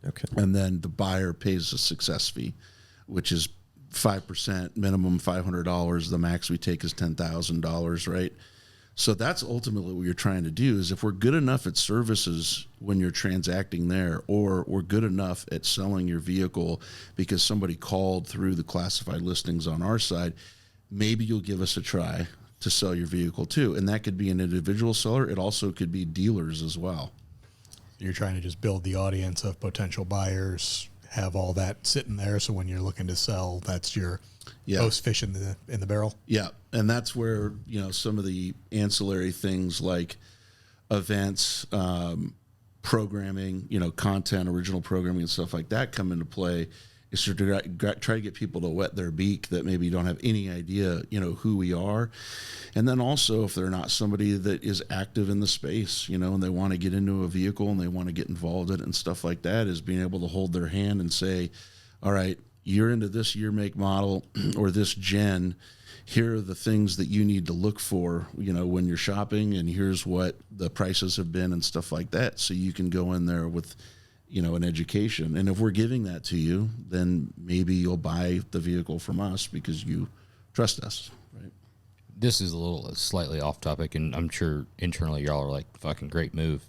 Okay. And then the buyer pays a success fee, which is 5%, minimum $500. The max we take is $10,000, right? So that's ultimately what you're trying to do, is if we're good enough at services when you're transacting there, or we're good enough at selling your vehicle because somebody called through the classified listings on our side, maybe you'll give us a try to sell your vehicle too. And that could be an individual seller. It also could be dealers as well. You're trying to just build the audience of potential buyers, have all that sitting there, so when you're looking to sell, that's your most fish in the barrel. Yeah, and that's where some of the ancillary things like events, programming, content, original programming, and stuff like that come into play. Is to try to get people to wet their beak that maybe don't have any idea, who we are. And then also, if they're not somebody that is active in the space, and they want to get into a vehicle and they want to get involved in it and stuff like that, is being able to hold their hand and say, all right, you're into this year, make, model, or this gen. Here are the things that you need to look for, when you're shopping, and here's what the prices have been and stuff like that. So you can go in there with an education. And if we're giving that to you, then maybe you'll buy the vehicle from us because you trust us, right? This is a little slightly off topic, and I'm sure internally y'all are like, fucking great move.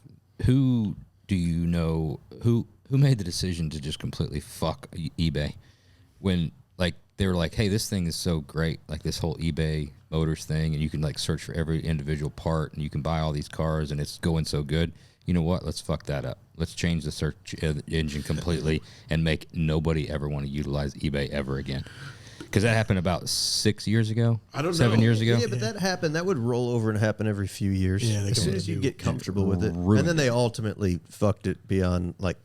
Who do you know, who made the decision to just completely fuck eBay when, like, they were like, hey, this thing is so great, like this whole eBay Motors thing, and you can like search for every individual part, and you can buy all these cars, and it's going so good. You know what? Let's fuck that up. Let's change the search engine completely and make nobody ever want to utilize eBay ever again. Because that happened about 6 years ago. I don't know. 7 years ago. Yeah, but that happened. That would roll over and happen every few years. Yeah, as soon as you get comfortable with it, ruined and then they ultimately fucked it beyond to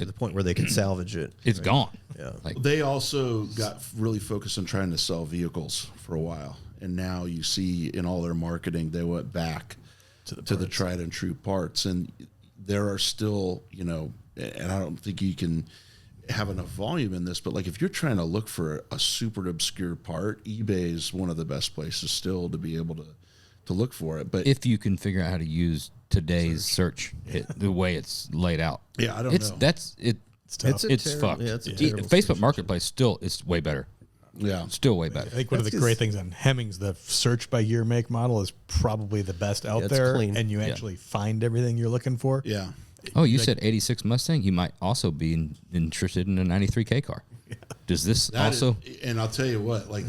the point where they could salvage it. It's gone. Yeah. Like, They also got really focused on trying to sell vehicles for a while. And now you see in all their marketing, they went back to the tried and true parts. And there are still, and I don't think you can have enough volume in this, but like if you're trying to look for a super obscure part, eBay is one of the best places still to be able to look for it. But if you can figure out how to use today's search the way it's laid out. Yeah, I don't know. That's it. It's tough. It's fucked. Yeah, it's a terrible Facebook situation. Marketplace still is way better. Yeah. Still way I better. think one of the great things on Hemmings, the search by year, make, model is probably the best out it's there, clean. and you actually find everything you're looking for. Yeah. Oh, you said 86 Mustang? You might also be interested in a 93K car. Does this That also... and I'll tell you what, like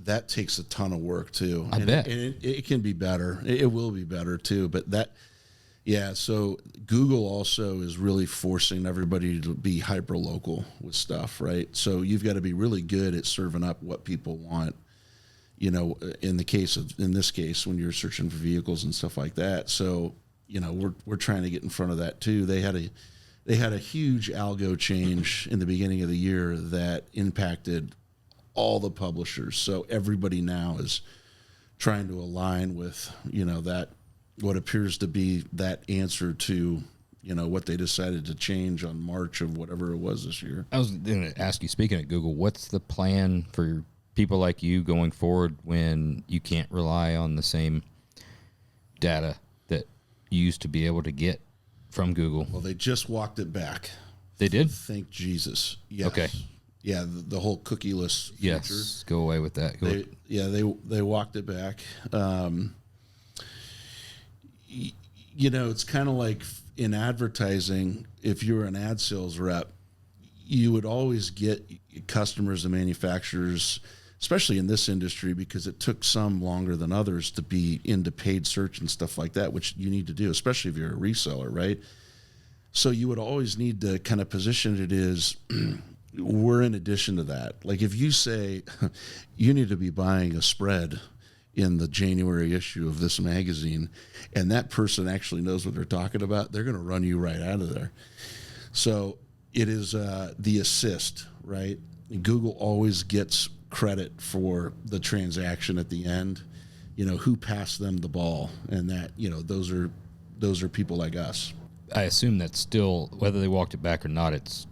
that takes a ton of work too. I bet. And it can be better. It will be better too. But so Google also is really forcing everybody to be hyper local with stuff, right? So you've got to be really good at serving up what people want. In this case, when you're searching for vehicles and stuff like that. So we're trying to get in front of that too. They had a huge algo change in the beginning of the year that impacted all the publishers. So everybody now is trying to align with, that what appears to be that answer to, what they decided to change on March of whatever it was this year. I was going to ask you, speaking of Google, what's the plan for people like you going forward when you can't rely on the same data that you used to be able to get from Google? Well, they just walked it back. They did? Thank Jesus. Yes. Okay. Yeah, the whole cookieless feature. Yes, go away with that. They walked it back. It's kind of like in advertising, if you're an ad sales rep, you would always get customers and manufacturers, especially in this industry, because it took some longer than others to be into paid search and stuff like that, which you need to do, especially if you're a reseller, right? So you would always need to kind of position it as we're in addition to that. Like if you say you need to be buying a spread in the January issue of this magazine, and that person actually knows what they're talking about, they're going to run you right out of there. So it is the assist, right? Google always gets credit for the transaction at the end. Who passed them the ball, and that those are people like us. I assume that still, whether they walked it back or not, it's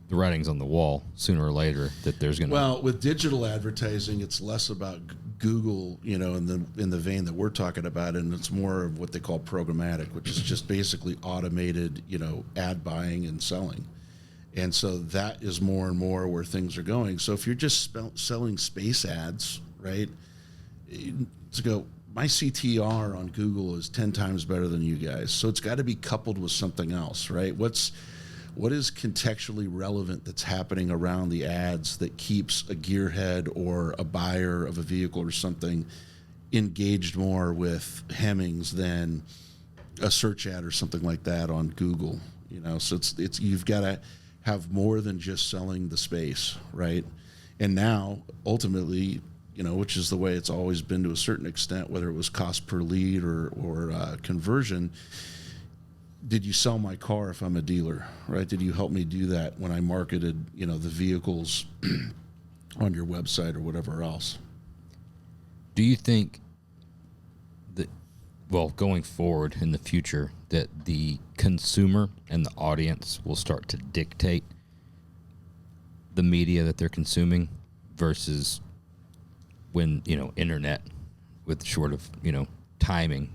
the writing's on the wall sooner or later that there's going to. Well, with digital advertising, it's less about Google, in the vein that we're talking about, and it's more of what they call programmatic, which is just basically automated, ad buying and selling. And so that is more and more where things are going. So if you're just selling space ads, right, to go, my CTR on Google is 10 times better than you guys. So it's got to be coupled with something else, right? What is contextually relevant that's happening around the ads that keeps a gearhead or a buyer of a vehicle or something engaged more with Hemmings than a search ad or something like that on Google? So it's you've got to have more than just selling the space, right? And now, ultimately, which is the way it's always been to a certain extent, whether it was cost per lead or conversion, did you sell my car if I'm a dealer, right? Did you help me do that when I marketed, the vehicles on your website or whatever else? Do you think that, going forward in the future, that the consumer and the audience will start to dictate the media that they're consuming versus when, internet with short of, timing,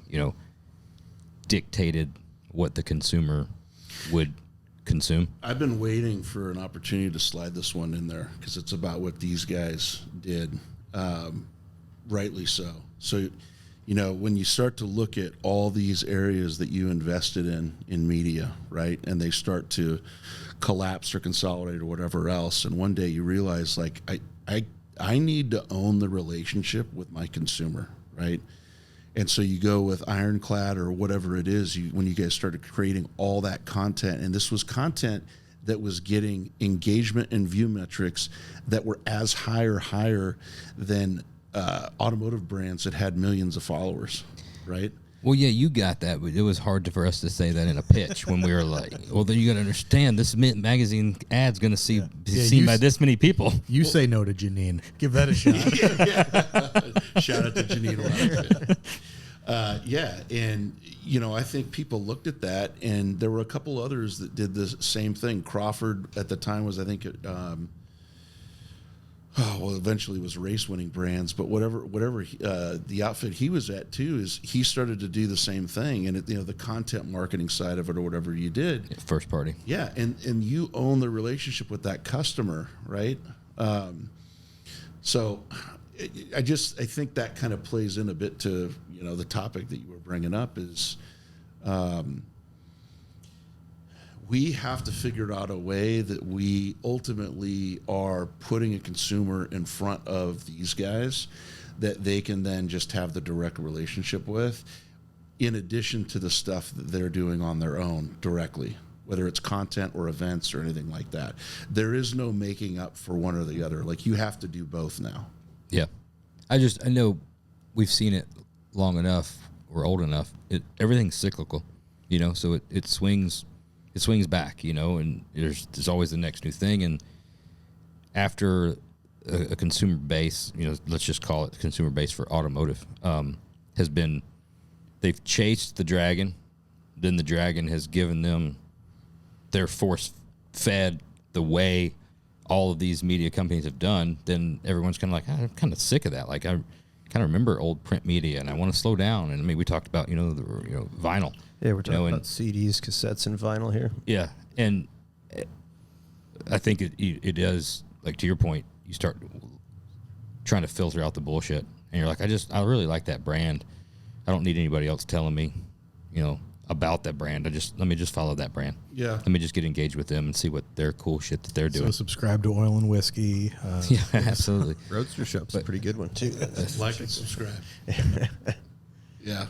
dictated what the consumer would consume? I've been waiting for an opportunity to slide this one in there because it's about what these guys did, rightly so. So, when you start to look at all these areas that you invested in media, right, and they start to collapse or consolidate or whatever else, and one day you realize, like, I need to own the relationship with my consumer, right? And so you go with Ironclad or whatever it is, when you guys started creating all that content, and this was content that was getting engagement and view metrics that were as high or higher than automotive brands that had millions of followers, right? Well, yeah, you got that, but it was hard for us to say that in a pitch when we were like, well, then you got to understand this magazine ad's going to be seen by this many people. You say no to Janine. Give that a shot. Shout out to Janine. And, I think people looked at that, and there were a couple others that did the same thing. Crawford at the time was, I think, eventually it was race-winning brands, but whatever the outfit he was at too is he started to do the same thing, and the content marketing side of it or whatever you did, first party, and you own the relationship with that customer, right? So I think that kind of plays in a bit to the topic that you were bringing up is. We have to figure out a way that we ultimately are putting a consumer in front of these guys that they can then just have the direct relationship with, in addition to the stuff that they're doing on their own directly, whether it's content or events or anything like that. There is no making up for one or the other. Like, you have to do both now. Yeah. I know we've seen it long enough or old enough. Everything's cyclical, so it swings. It swings back, and there's always the next new thing. And after a consumer base, let's just call it consumer base for automotive, they've chased the dragon, then the dragon has given them their force fed the way all of these media companies have done, then everyone's kind of like, I'm kind of sick of that. Like, I kind of remember old print media, and I want to slow down. And I mean, we talked about, vinyl. Yeah, we're talking about CDs, cassettes, and vinyl here. Yeah, and I think it does, like, to your point, you start trying to filter out the bullshit, and you're like, I really like that brand. I don't need anybody else telling me, about that brand. Let me just follow that brand. Yeah. Let me just get engaged with them and see what their cool shit that they're doing. So subscribe to Oil and Whiskey. Yeah, absolutely. Roadster Shop's a pretty good one too. Like and subscribe. Yeah.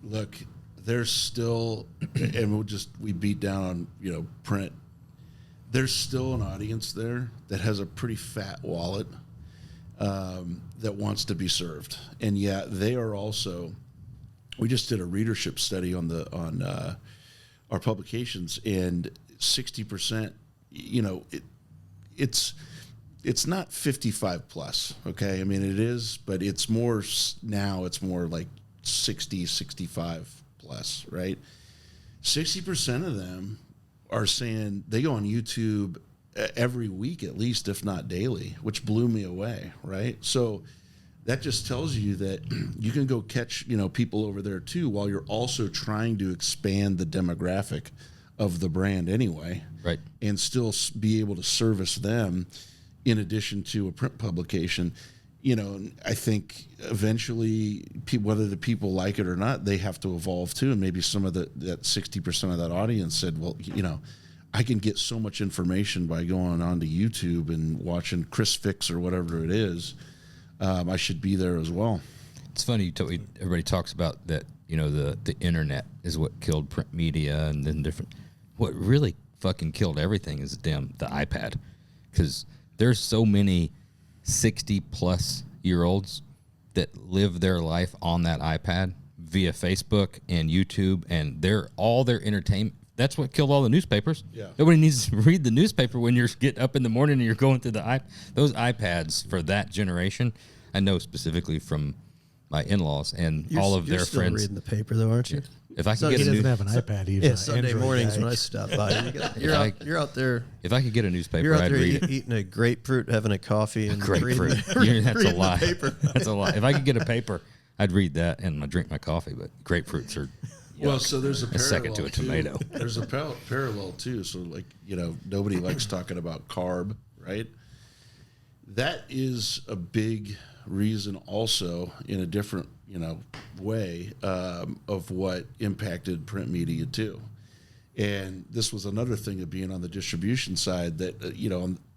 Look, there's still, and we beat down on, print. There's still an audience there that has a pretty fat wallet that wants to be served. And yet they are also, we just did a readership study on our publications, and 60%, it's not 55 plus. Okay. I mean, it is, but it's more now, it's more like 60, 65 plus, right? 60% of them are saying they go on YouTube every week at least, if not daily, which blew me away, right? So that just tells you that you can go catch, people over there too, while you're also trying to expand the demographic of the brand anyway, right? And still be able to service them in addition to a print publication. I think eventually, whether the people like it or not, they have to evolve too. And maybe some of that 60% of that audience said, well, I can get so much information by going onto YouTube and watching Chris Fix or whatever it is. I should be there as well. It's funny. Everybody talks about that. The internet is what killed print media, and then what really fucking killed everything is the iPad, because there's so many 60-plus-year-olds that live their life on that iPad via Facebook and YouTube, and all their entertainment. That's what killed all the newspapers. Yeah. Nobody needs to read the newspaper when you're getting up in the morning and you're going through those iPads for that generation. I know specifically from my in-laws and all of their still friends. Reading the paper though, aren't you? If I could He get doesn't have an iPad. He's Yeah, an Sunday Android mornings guy. when I stop by, you're out there. If I could get a newspaper, You're out I'd there read it. eating a grapefruit, having a coffee, and Grapefruit. That's a lie. That's a lie. If I could get a paper, I'd read that and drink my coffee. But grapefruits are Well, so there's a parallel second to a tomato. There's a parallel too. So nobody likes talking about carb, right? That is a big reason also in a different, way of what impacted print media too. And this was another thing of being on the distribution side that,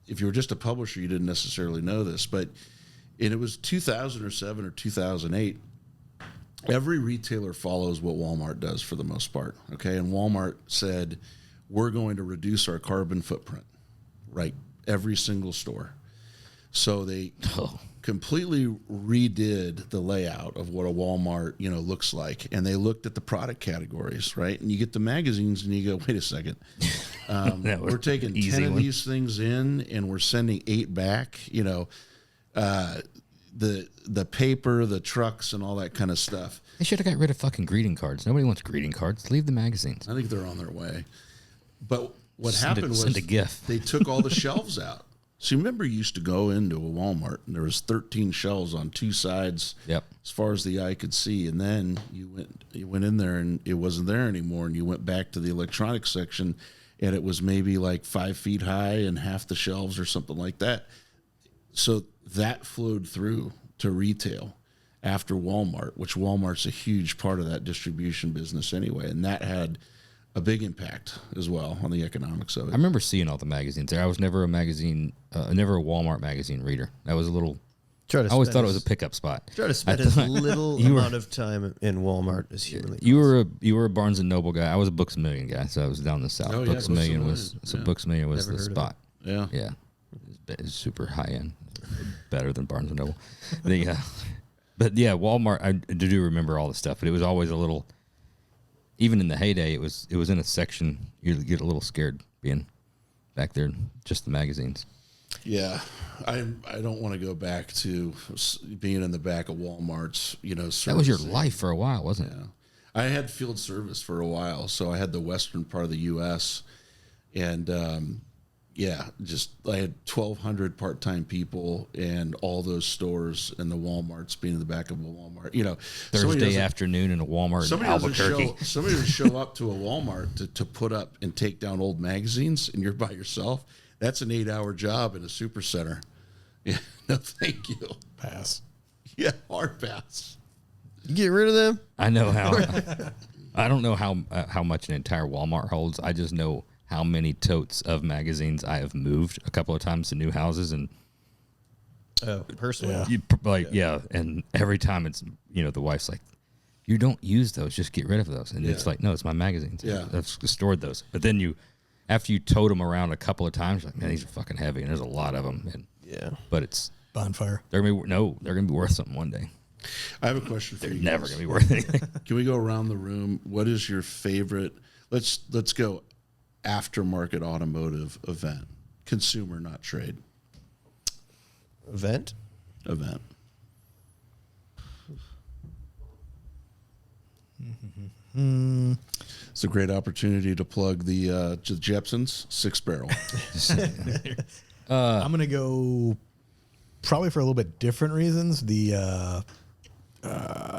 if you were just a publisher, you didn't necessarily know this, but it was 2007 or 2008. Every retailer follows what Walmart does for the most part, okay? And Walmart said, we're going to reduce our carbon footprint, right? Every single store. So they completely redid the layout of what a Walmart, looks like. And they looked at the product categories, right? And you get the magazines and you go, wait a second. We're taking 10 of these things in and we're sending 8 back, the paper, the trucks, and all that kind of stuff. They should have got rid of fucking greeting cards. Nobody wants greeting cards. Leave the magazines. I think they're on their way. But what Send happened a was GIF. they took all the shelves out. So you remember you used to go into a Walmart and there was 13 shelves on 2 sides, Yep. as far as the eye could see. And then you went in there and it wasn't there anymore. And you went back to the electronics section and it was maybe like 5 feet high and half the shelves or something like that. So that flowed through to retail after Walmart, which Walmart's a huge part of that distribution business anyway. And that had a big impact as well on the economics of it. I remember seeing all the magazines there. I was never a Walmart magazine reader. That was a little. I always thought it was a pickup spot. Try to spend as little amount of time in Walmart as humanly possible. You were a Barnes and Noble guy. I was a Books A Million guy, so I was down the south. Oh, yeah, Books A Million was Books A Million was Never the heard of spot. Yeah. Yeah, it was super high end, better than Barnes and Noble. But yeah, Walmart. I do remember all the stuff, but it was always a little. Even in the heyday, it was in a section. You get a little scared being back there, just the magazines. Yeah, I don't want to go back to being in the back of Walmart's. That was your life for a while, wasn't it? Yeah. I had field service for a while, so I had the western part of the U.S. and yeah, just I had 1,200 part-time people and all those stores and the Walmarts being in the back of a Walmart. You know, Thursday afternoon in a Walmart in Albuquerque. Somebody doesn't show up to a Walmart to put up and take down old magazines, and you're by yourself. That's an 8-hour job in a supercenter. Yeah, no, thank you. Pass. Yeah, hard pass. You get rid of them? I know how. I don't know how much an entire Walmart holds. I just know how many totes of magazines I have moved a couple of times to new houses, and personally, and every time it's the wife's like, you don't use those, just get rid of those, and it's like, no, it's my magazines. Yeah, I've stored those, but then after you tote them around a couple of times, you're like, man, these are fucking heavy, and there's a lot of them, and but it's bonfire. They're gonna be worth something one day. I have a question for you. They're never gonna be worth anything. Can we go around the room? What is your favorite? Let's go aftermarket automotive event, consumer, not trade. Event. It's a great opportunity to plug the Jepsons 6-barrel. I'm going to go probably for a little bit different reasons. The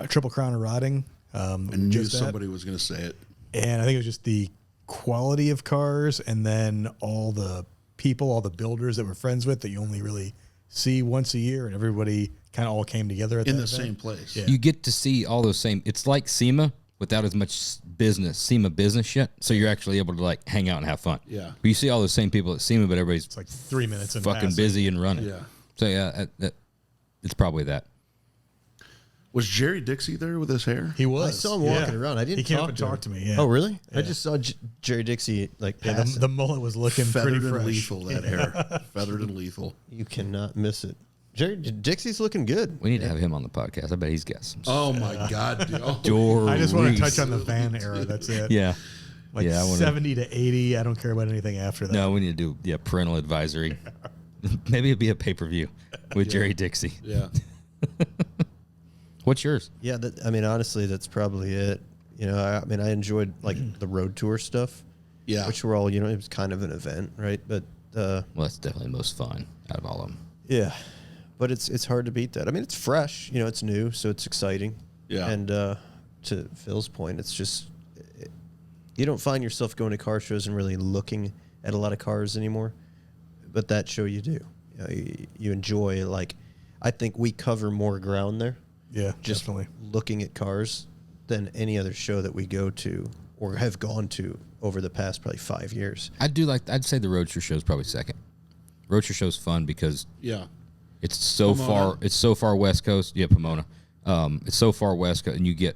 Triple Crown of Rotting. I knew somebody was going to say it. And I think it was just the quality of cars, and then all the people, all the builders that we're friends with that you only really see once a year, and everybody kind of all came together at in the event. same place. Yeah. You get to see all those same. It's like SEMA without as much SEMA business shit. So you're actually able to like hang out and have fun. Yeah. But you see all those same people at SEMA, but everybody's It's like 3 minutes and fucking busy and running. Yeah. So it's probably that. Was Jerry Dixie there with his hair? He was. I saw him walking around. I didn't. He came talk up and to him. talked to me. Yeah. Oh, really? Yeah. I just saw Jerry Dixie like Yeah, pass. the mullet was looking Feathered pretty and fresh. lethal, that hair. Feathered and lethal. You cannot miss it. Jerry Dixie's looking good. We need to have him on the podcast. I bet he's got some. Oh my God, dude. I just want to touch on the van era. That's it. Yeah. Like I wanna, 70 to 80. I don't care about anything after that. No, we need to do parental advisory. Maybe it'd be a pay-per-view with Jerry Dixie. Yeah. What's yours? Yeah, honestly, that's probably it. I enjoyed like the road tour stuff. Yeah. Which were all, it was kind of an event, right? But Well, that's definitely the most fun out of all of them. yeah, but it's hard to beat that. It's fresh, it's new, so it's exciting. Yeah. And to Phil's point, it's just you don't find yourself going to car shows and really looking at a lot of cars anymore, but that show you do. You enjoy, like, I think we cover more ground there. Yeah, Just definitely. looking at cars than any other show that we go to or have gone to over the past probably 5 years. I'd say the Roadster show is probably second. Roadster show's fun because Yeah. it's so Pomona. far West Coast. Yeah, Pomona. It's so far West Coast, and you get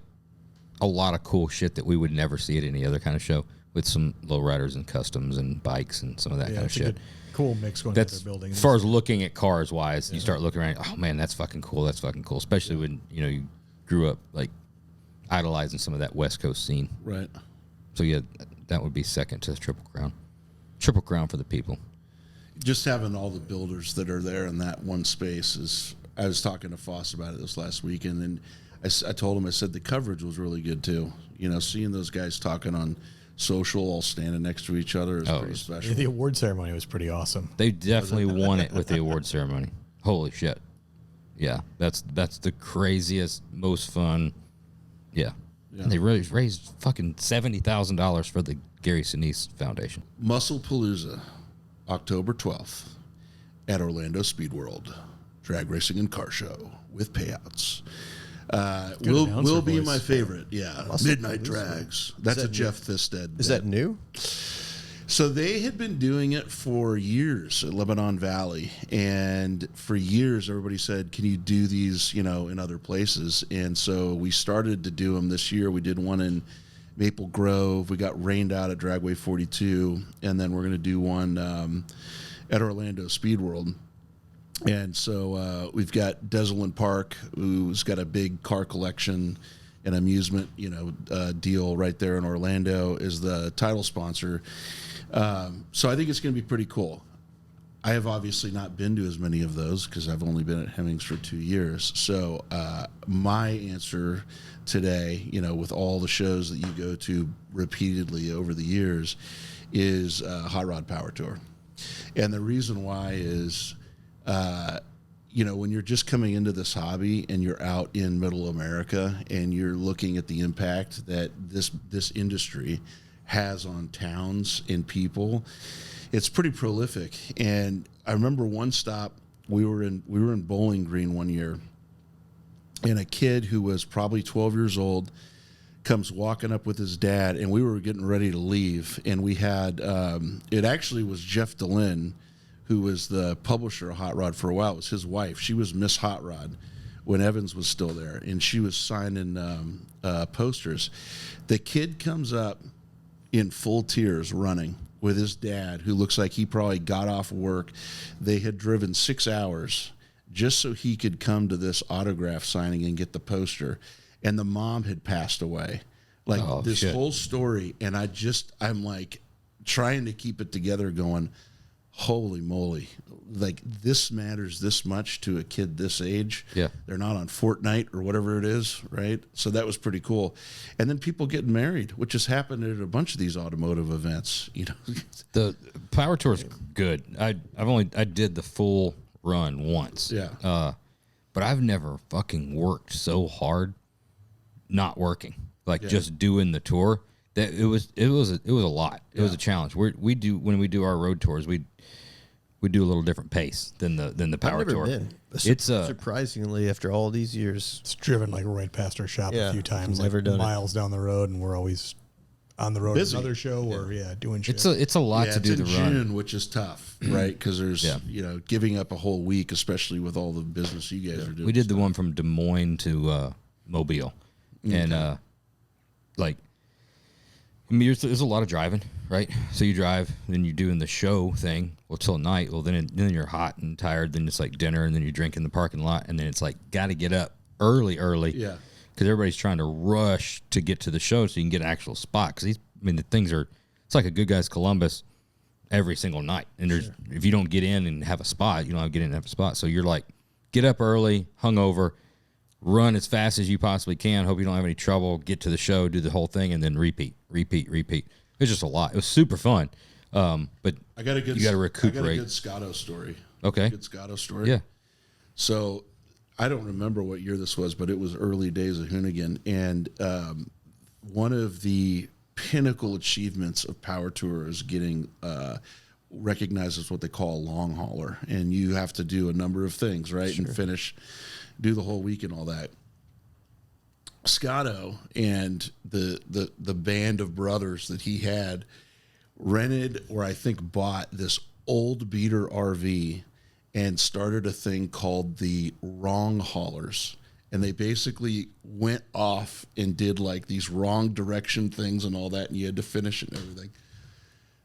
a lot of cool shit that we would never see at any other kind of show with some lowriders and customs and bikes and some of that kind of it's a shit. good, cool mix going That's to their building. as far as looking at cars wise. You start looking around. Oh man, that's fucking cool. That's fucking cool. Especially when you grew up like idolizing some of that West Coast scene. Right. So yeah, that would be second to Triple Crown. Triple Crown for the people. Just having all the builders that are there in that one space is. I was talking to Foss about it this last weekend, and I told him, I said the coverage was really good too. Seeing those guys talking on social, all standing next to each other is pretty special. The award ceremony was pretty awesome. They definitely won it with the award ceremony. Holy shit. Yeah, that's the craziest, most fun. Yeah. And they raised fucking $70,000 for the Gary Sinise Foundation. Muscle Palooza, October 12th at Orlando Speed World. Drag racing and car show with payouts. Will be voice. my favorite. Yeah. Midnight Drags. That's a Jeff Thisted. Is that new? So they had been doing it for years at Lebanon Valley, and for years everybody said, "Can you do these, in other places?" And so we started to do them this year. We did one in Maple Grove. We got rained out at Dragway 42, and then we're going to do one at Orlando Speed World. And so we've got Desolin Park, who's got a big car collection and amusement, deal right there in Orlando, is the title sponsor. So I think it's going to be pretty cool. I have obviously not been to as many of those because I've only been at Hemmings for 2 years. So my answer today, with all the shows that you go to repeatedly over the years, is Hot Rod Power Tour. And the reason why is, when you're just coming into this hobby and you're out in middle America and you're looking at the impact that this industry has on towns and people, it's pretty prolific. And I remember one stop, we were in Bowling Green one year, and a kid who was probably 12 years old comes walking up with his dad, and we were getting ready to leave, and we had it actually was Jeff DeLynn, who was the publisher of Hot Rod for a while. It was his wife. She was Miss Hot Rod when Evans was still there, and she was signing posters. The kid comes up in full tears running with his dad, who looks like he probably got off work. They had driven 6 hours just so he could come to this autograph signing and get the poster. And the mom had passed away. Like this whole story. And I'm like trying to keep it together going, holy moly. Like this matters this much to a kid this age. Yeah. They're not on Fortnite or whatever it is, right? So that was pretty cool. And then people getting married, which has happened at a bunch of these automotive events, The Power Tour's good. I did the full run once. Yeah. But I've never fucking worked so hard not working, just doing the tour. That it was a lot. It was a challenge. When we do our road tours, we do a little different pace than the Power I've never Tour. Been. It's surprisingly, after all these years, It's driven like right past our shop a few times, never done miles down the road, and we're always on the road Busy. at another show or doing shit. It's a lot to do the in run. June, which is tough, right? Because there's giving up a whole week, especially with all the business you guys are doing. We did the one from Des Moines to Mobile, and there's a lot of driving, right? So you drive, then you're doing the show thing, till night. Well, then you're hot and tired. Then it's like dinner, and then you drink in the parking lot, and then it's like got to get up early. Yeah. Because everybody's trying to rush to get to the show so you can get an actual spot. Because the things are, it's like a Good Guys Columbus every single night. And if you don't get in and have a spot, you don't have to get in and have a spot. So you're like, get up early, hungover, run as fast as you possibly can, hope you don't have any trouble, get to the show, do the whole thing, and then repeat. It's just a lot. It was super fun. But you got to recuperate. I got a good Scotto story. Okay. Good Scotto story. Yeah. So I don't remember what year this was, but it was early days of Hoonigan. And one of the pinnacle achievements of Power Tour is getting recognized as what they call a long hauler. And you have to do a number of things, right? Sure. And do the whole week and all that. Scotto and the band of brothers that he had rented, or I think bought, this old beater RV and started a thing called the Wrong Haulers. And they basically went off and did like these wrong direction things and all that, and you had to finish it and everything.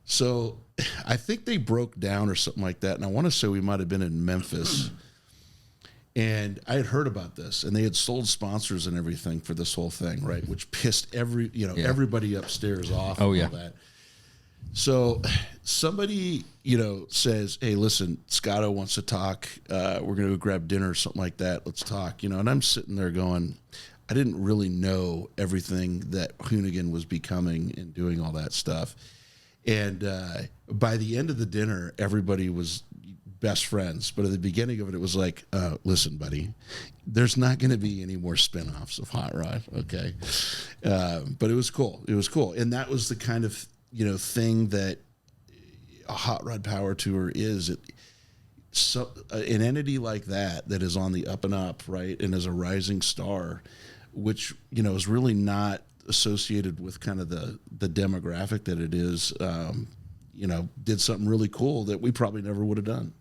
So I think they broke down or something like that, and I want to say we might have been in Memphis. And I had heard about this, and they had sold sponsors and everything for this whole thing, right? Which pissed everybody upstairs off. Oh, and yeah. all that. So somebody, says, hey, listen, Scotto wants to talk. We're going to go grab dinner or something like that. Let's talk, And I'm sitting there going, I didn't really know everything that Hoonigan was becoming and doing all that stuff. And by the end of the dinner, everybody was best friends. But at the beginning of it, it was like, listen, buddy, there's not going to be any more spinoffs of Hot Rod, okay? But it was cool. It was cool. And that was the kind of thing that a Hot Rod Power Tour is. An entity like that is on the up and up, right, and is a rising star, which is really not associated with kind of the demographic that it is. Did something really cool that we probably never would have done.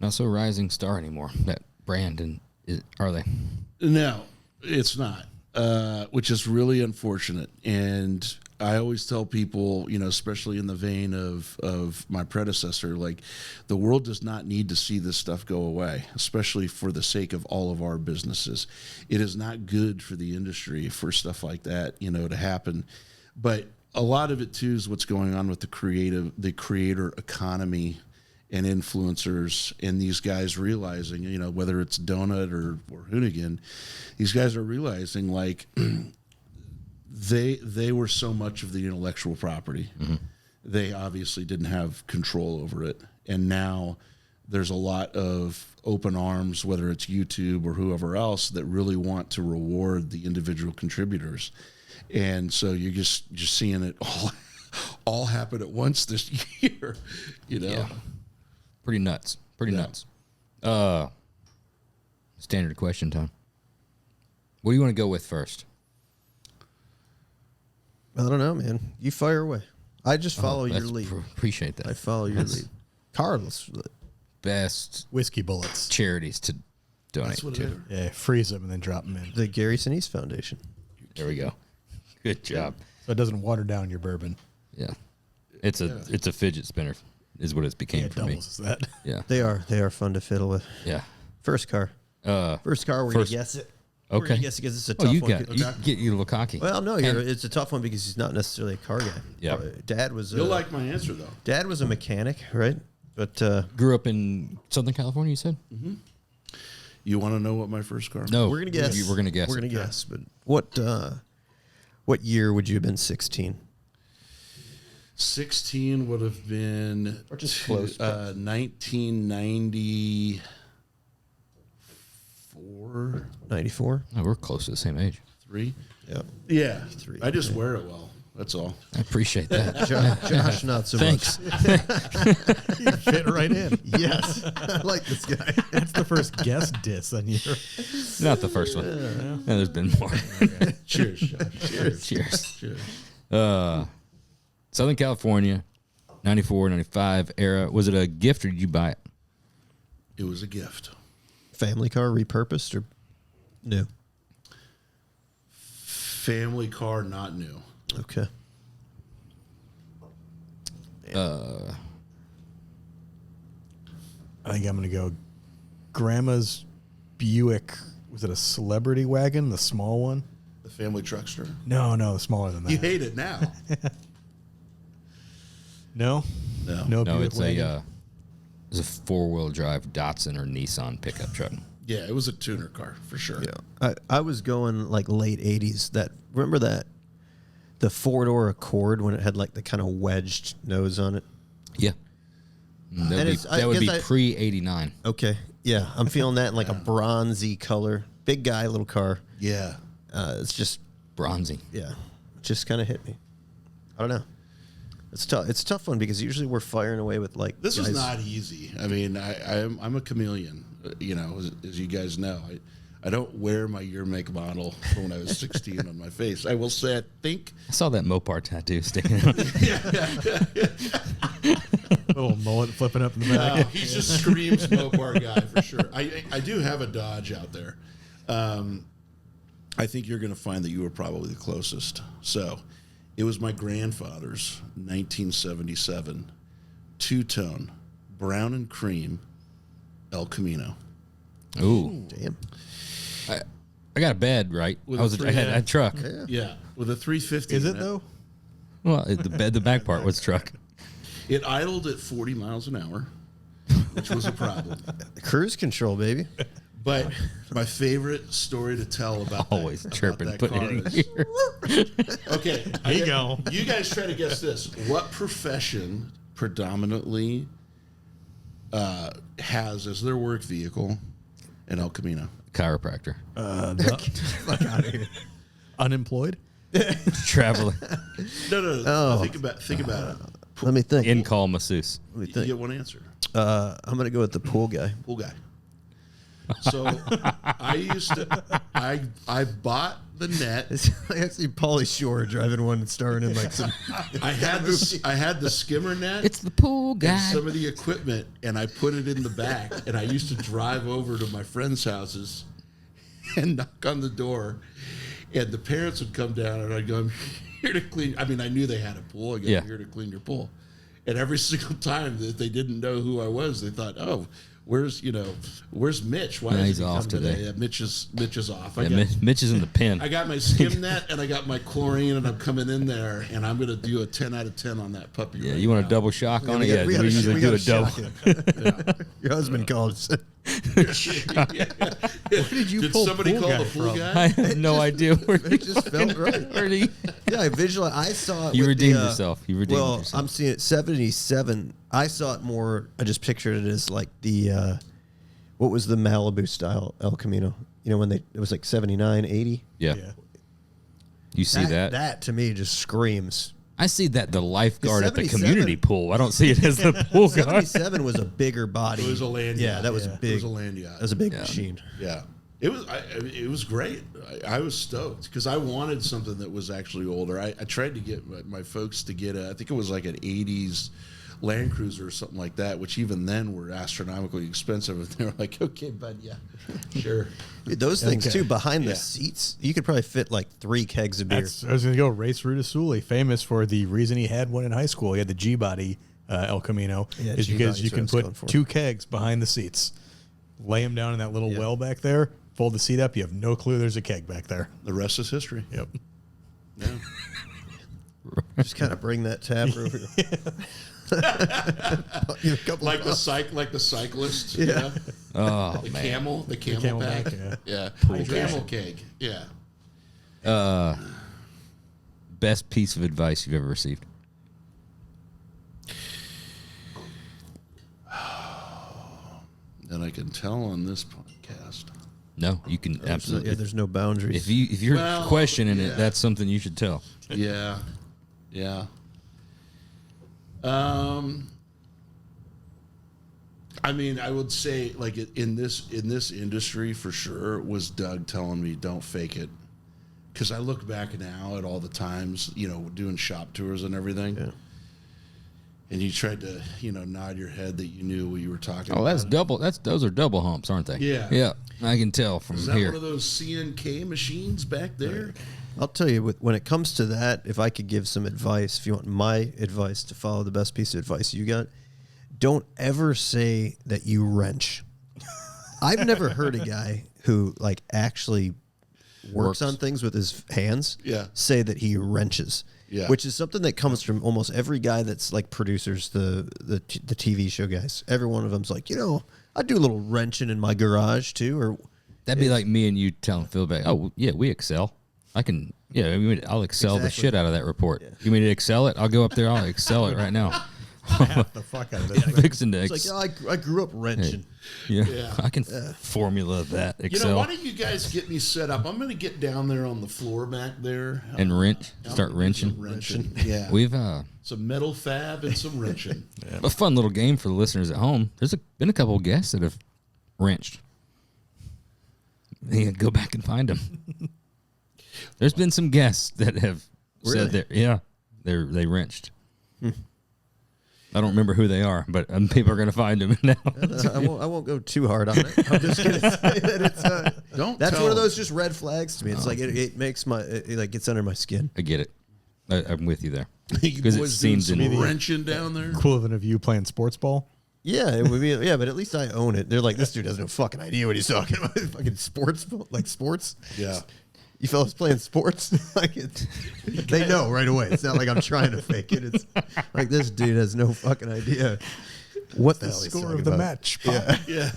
Not so rising star anymore. That brand, are they? No, it's not, which is really unfortunate. And I always tell people, especially in the vein of my predecessor, like the world does not need to see this stuff go away, especially for the sake of all of our businesses. It is not good for the industry for stuff like that, to happen. But a lot of it too is what's going on with the creator economy and influencers, and these guys realizing, whether it's Donut or Hoonigan, these guys are realizing like they were so much of the intellectual property. Mm-hmm. they obviously didn't have control over it. And now there's a lot of open arms, whether it's YouTube or whoever else, that really want to reward the individual contributors. And so you're just seeing it all happen at once this year, you know? Yeah. Pretty nuts. Pretty nuts. Standard question time. What do you want to go with first? I don't know, man. You fire away. I just follow your lead. Appreciate that. I follow your lead. Carlos. Best Whiskey bullets. charities to donate That's what to. it is. Yeah, freeze them and then drop them in. The Gary Sinise Foundation. There we go. Good job. So it doesn't water down your bourbon. Yeah. It's a fidget spinner is what it's became Yeah, for me. doubles as that. Yeah. They are fun to fiddle with. Yeah. First car. We're gonna guess it. We're Okay. gonna guess it because it's a tough You one. get you a little cocky. Well, no, it's a tough one because he's not necessarily a car guy. Yeah. Dad was. You'll like my answer, though. Dad was a mechanic, right? But Grew up in Southern California, you said? You want to know what my first car? No. we're gonna guess. We're gonna guess. We're gonna guess. But what year would you have been 16? 16 would have been Or just close. 1994, 94. Oh, we're close to the same age. 3. Yeah. Yeah, Three. I just wear it well. That's all. I appreciate that. Josh, not so Thanks. You fit right in. much. Yes. I like this guy. That's the first guest diss on your. Not the first one. Yeah, there's been more. Cheers, Josh. Cheers. Cheers. Cheers. Southern California, 94, 95 era. Was it a gift or did you buy it? It was a gift. Family car repurposed or new? Family car, not new. Okay. I think I'm going to go Grandma's Buick. Was it a celebrity wagon, the small one? The family truckster. No, smaller than that. You hate it now. No? No. No, No, Buick it's wagon? a 4-wheel drive Datsun or Nissan pickup truck. Yeah, it was a tuner car for sure. Yeah. I was going like late 80s. Remember that? The 4-door Accord when it had like the kind of wedged nose on it? Yeah. That would be pre-89. Okay. Yeah. I'm feeling that in like a bronzy color. Big guy, little car. Yeah. It's just, Bronzy. yeah. It just kind of hit me. I don't know. It's tough. It's a tough one because usually we're firing away with like This guys. is not easy. I mean, I'm a chameleon, you know, as you guys know. I don't wear my year, make, model from when I was 16 on my face. I will say, I think. I saw that Mopar tattoo sticking out. Little mullet flipping up in the back. He just screams Mopar guy for sure. I do have a Dodge out there. I think you're going to find that you were probably the closest. So it was my grandfather's 1977 two-tone brown and cream El Camino. Ooh. Damn. I got a bed, right? With I had a truck. Yeah, with a 350. Is in it though? Well, the back part was truck. It idled at 40 miles an hour, which was a problem. Cruise control, baby. But my favorite story to tell about Always that, chirping, about put that it car in is, here. okay, There you go. You guys try to guess this. What profession predominantly has as their work vehicle an El Camino? Chiropractor. Fuck out of here. Unemployed? Traveling. No. Oh. Think about it. Let me think. In-call masseuse. Let me You think. get one answer. I'm gonna go with the pool guy. Pool guy. So I bought the net. I see Pauly Shore driving one and starring in like some. I had the skimmer net. It's the pool and guy. some of the equipment, and I put it in the back. And I used to drive over to my friends' houses and knock on the door, and the parents would come down, and I'd go, "I'm here to clean." I mean, I knew they had a pool. I go, Yeah. "I'm here to clean your pool." And every single time that they didn't know who I was, they thought, "Oh, where's Mitch? Why Yeah, is he's he off come today." Yeah, Mitch is off. Yeah, Mitch is in the pen. I got my skim net and I got my chlorine, and I'm coming in there, and I'm going to do a 10 out of 10 on that puppy. Yeah, right you want now. a double shock on it? we Yeah, we usually do a double. Your husband called. Where did you Did pull somebody pool call guy the pool from? guy? I have no idea where It just felt right. Where he Yeah, I visualize. I saw it. You with redeemed the, yourself. You redeemed well, yourself. I'm seeing it 77. I saw it more. I just pictured it as like the what was the Malibu style El Camino? You know, when it was like 79, 80. Yeah. You see that? That to me just screams. I see that the lifeguard at the 77 community pool. I don't see it as the pool guard. 77 was a bigger body. It was a land Yeah, yacht, that was yeah. big. It was a land yacht. That was a big machine. Yeah, it was. It was great. I was stoked because I wanted something that was actually older. I tried to get my folks to get I think it was like an '80s Land Cruiser or something like that, which even then were astronomically expensive. And they were like, "Okay, bud, yeah, sure." Dude, those things Okay. too behind Yeah. the seats, you could probably fit like 3 kegs of beer. I was going to go race Rutasuli, famous for the reason he had one in high school. He had the G-body El Camino, Yeah, is G-body because is you what I can was going put for. 2 kegs behind the seats, lay them down in that little Yeah. well back there, fold the seat up. You have no clue there's a keg back there. The rest is history. Yep. Yeah. Just kind of bring that tab over. A couple like of the cyclist. Yeah. Oh, The man. camel. The camel pack. Camelback, Yeah. The camel keg. Yeah. Best piece of advice you've ever received? And I can tell on this podcast. No, you can absolutely. Yeah, there's no boundaries. If you're Well, questioning yeah. it, that's something you should tell. Yeah. Yeah. I mean, I would say like in this industry for sure was Doug telling me don't fake it. Because I look back now at all the times, you know, doing shop tours and everything. Yeah. And you tried to, you know, nod your head that you knew what you were talking about. Oh, that's double. Those are double humps, aren't they? Yeah. Yeah, I can tell from Is that here. one of those CNK machines back there? I'll tell you, when it comes to that, if I could give some advice, if you want my advice to follow the best piece of advice you got, don't ever say that you wrench. I've never heard a guy who like actually works on things with his hands Yeah. say that he wrenches. Yeah. Which is something that comes from almost every guy that's like producers, the TV show guys. Every one of them's like, you know, I do a little wrenching in my garage too, or That'd be like me and you telling Phil back, oh, yeah, we excel. I can, yeah, I mean, I'll excel the Exactly. shit out of that report. You mean to excel it? I'll go up there, I'll excel it right now. The fuck out of this thing. Fixing to it's like, oh, I grew up wrenching. Yeah. I can formula that, You excel, know, why don't you guys get me set up? I'm going to get down there on the floor back there. and wrench, start Some wrenching. wrenching. Yeah. We've Some metal fab and some wrenching. a fun little game for the listeners at home. There's been a couple of guests that have wrenched. Yeah, go back and find them. There's been some guests that have said that, yeah, they wrenched. I don't remember who they are, but people are going to find them now. I won't go too hard on it. I'm just gonna say that it's Don't that's tell one of them. those just red flags to me. It's like it makes it like gets under my skin. I get it. I'm with you there. You Because it boys doing seems some in- wrenching down there. Equivalent of you playing sports ball. Yeah, it would be. Yeah, but at least I own it. They're like, this dude has no fucking idea what he's talking about. Fucking sports, like sports. Yeah. You fellas playing sports? Like they know right away. It's not like I'm trying to fake it. It's like this dude has no fucking idea what the hell he's Score talking of the about. match. Yeah. Yeah.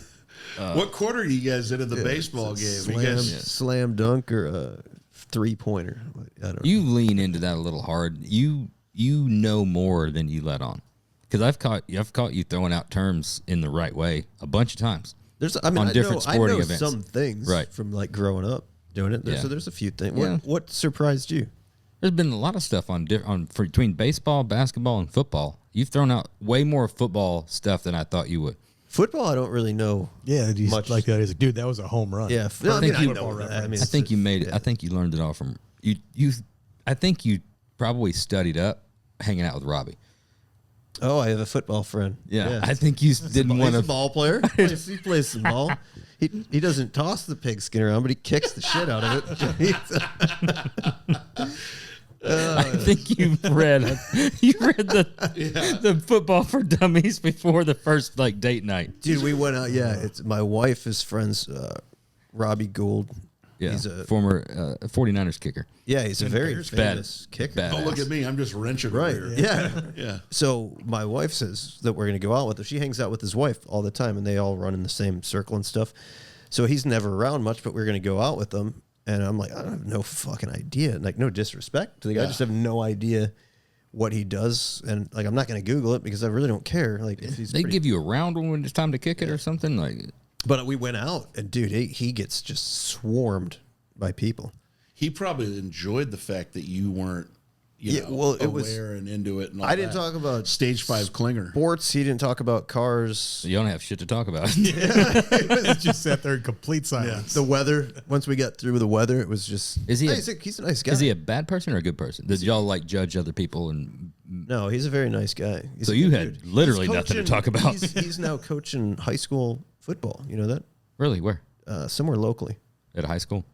What quarter are you guys in the baseball game? Slam, You guys, slam dunk or a 3-pointer. I don't know. You lean into that a little hard. You know more than you let on. Because I've caught you throwing out terms in the right way a bunch of times. I mean, on different sporting I know events. some things Right. from like growing up doing it. Yeah. So there's a few things. Yeah. What surprised you? There's been a lot of stuff on between baseball, basketball, and football. You've thrown out way more football stuff than I thought you would. Football, I don't really know. Yeah, he's Much. like that. He's like, dude, that was a home run. Yeah, I think you- know that. I mean, I think you made it. I think you learned it all from you. I think you probably studied up hanging out with Robbie. Oh, I have a football friend. Yeah, I think you didn't He's want a to. ball player. He plays some ball. He doesn't toss the pigskin around, but he kicks the shit out of it. I think you read the football for dummies before the first like date night. Dude, we went out. Yeah, it's my wife is friends. Robbie Gould. Yeah, He's a former 49ers kicker. yeah. He's a very Bears famous kicker. Bad. don't look at me. I'm just wrenching Right. over here. Yeah. Yeah. So my wife says that we're going to go out with her. She hangs out with his wife all the time, and they all run in the same circle and stuff. So he's never around much, but we're going to go out with them. And I'm like, I have no fucking idea. Like, no disrespect to the guy. I just have no idea what he does. And like, I'm not going to Google it because I really don't care. Like, if he's They give you a round when it's time to kick it or something like. But we went out, and dude, he gets just swarmed by people. He probably enjoyed the fact that you weren't, you know, well, it aware was, and into it. And all I didn't that. talk about Stage 5 clinger. sports. He didn't talk about cars. You don't have shit to talk about. It just sat there in complete silence. The weather. Once we got through with the weather, it was just. Is he? He's a nice guy. Is he a bad person or a good person? Did y'all like judge other people and? No, he's a very nice guy. He's So a you good had dude. literally He's nothing to coaching- talk about. He's now coaching high school football. You know that? Really? Where? Somewhere locally At a high school?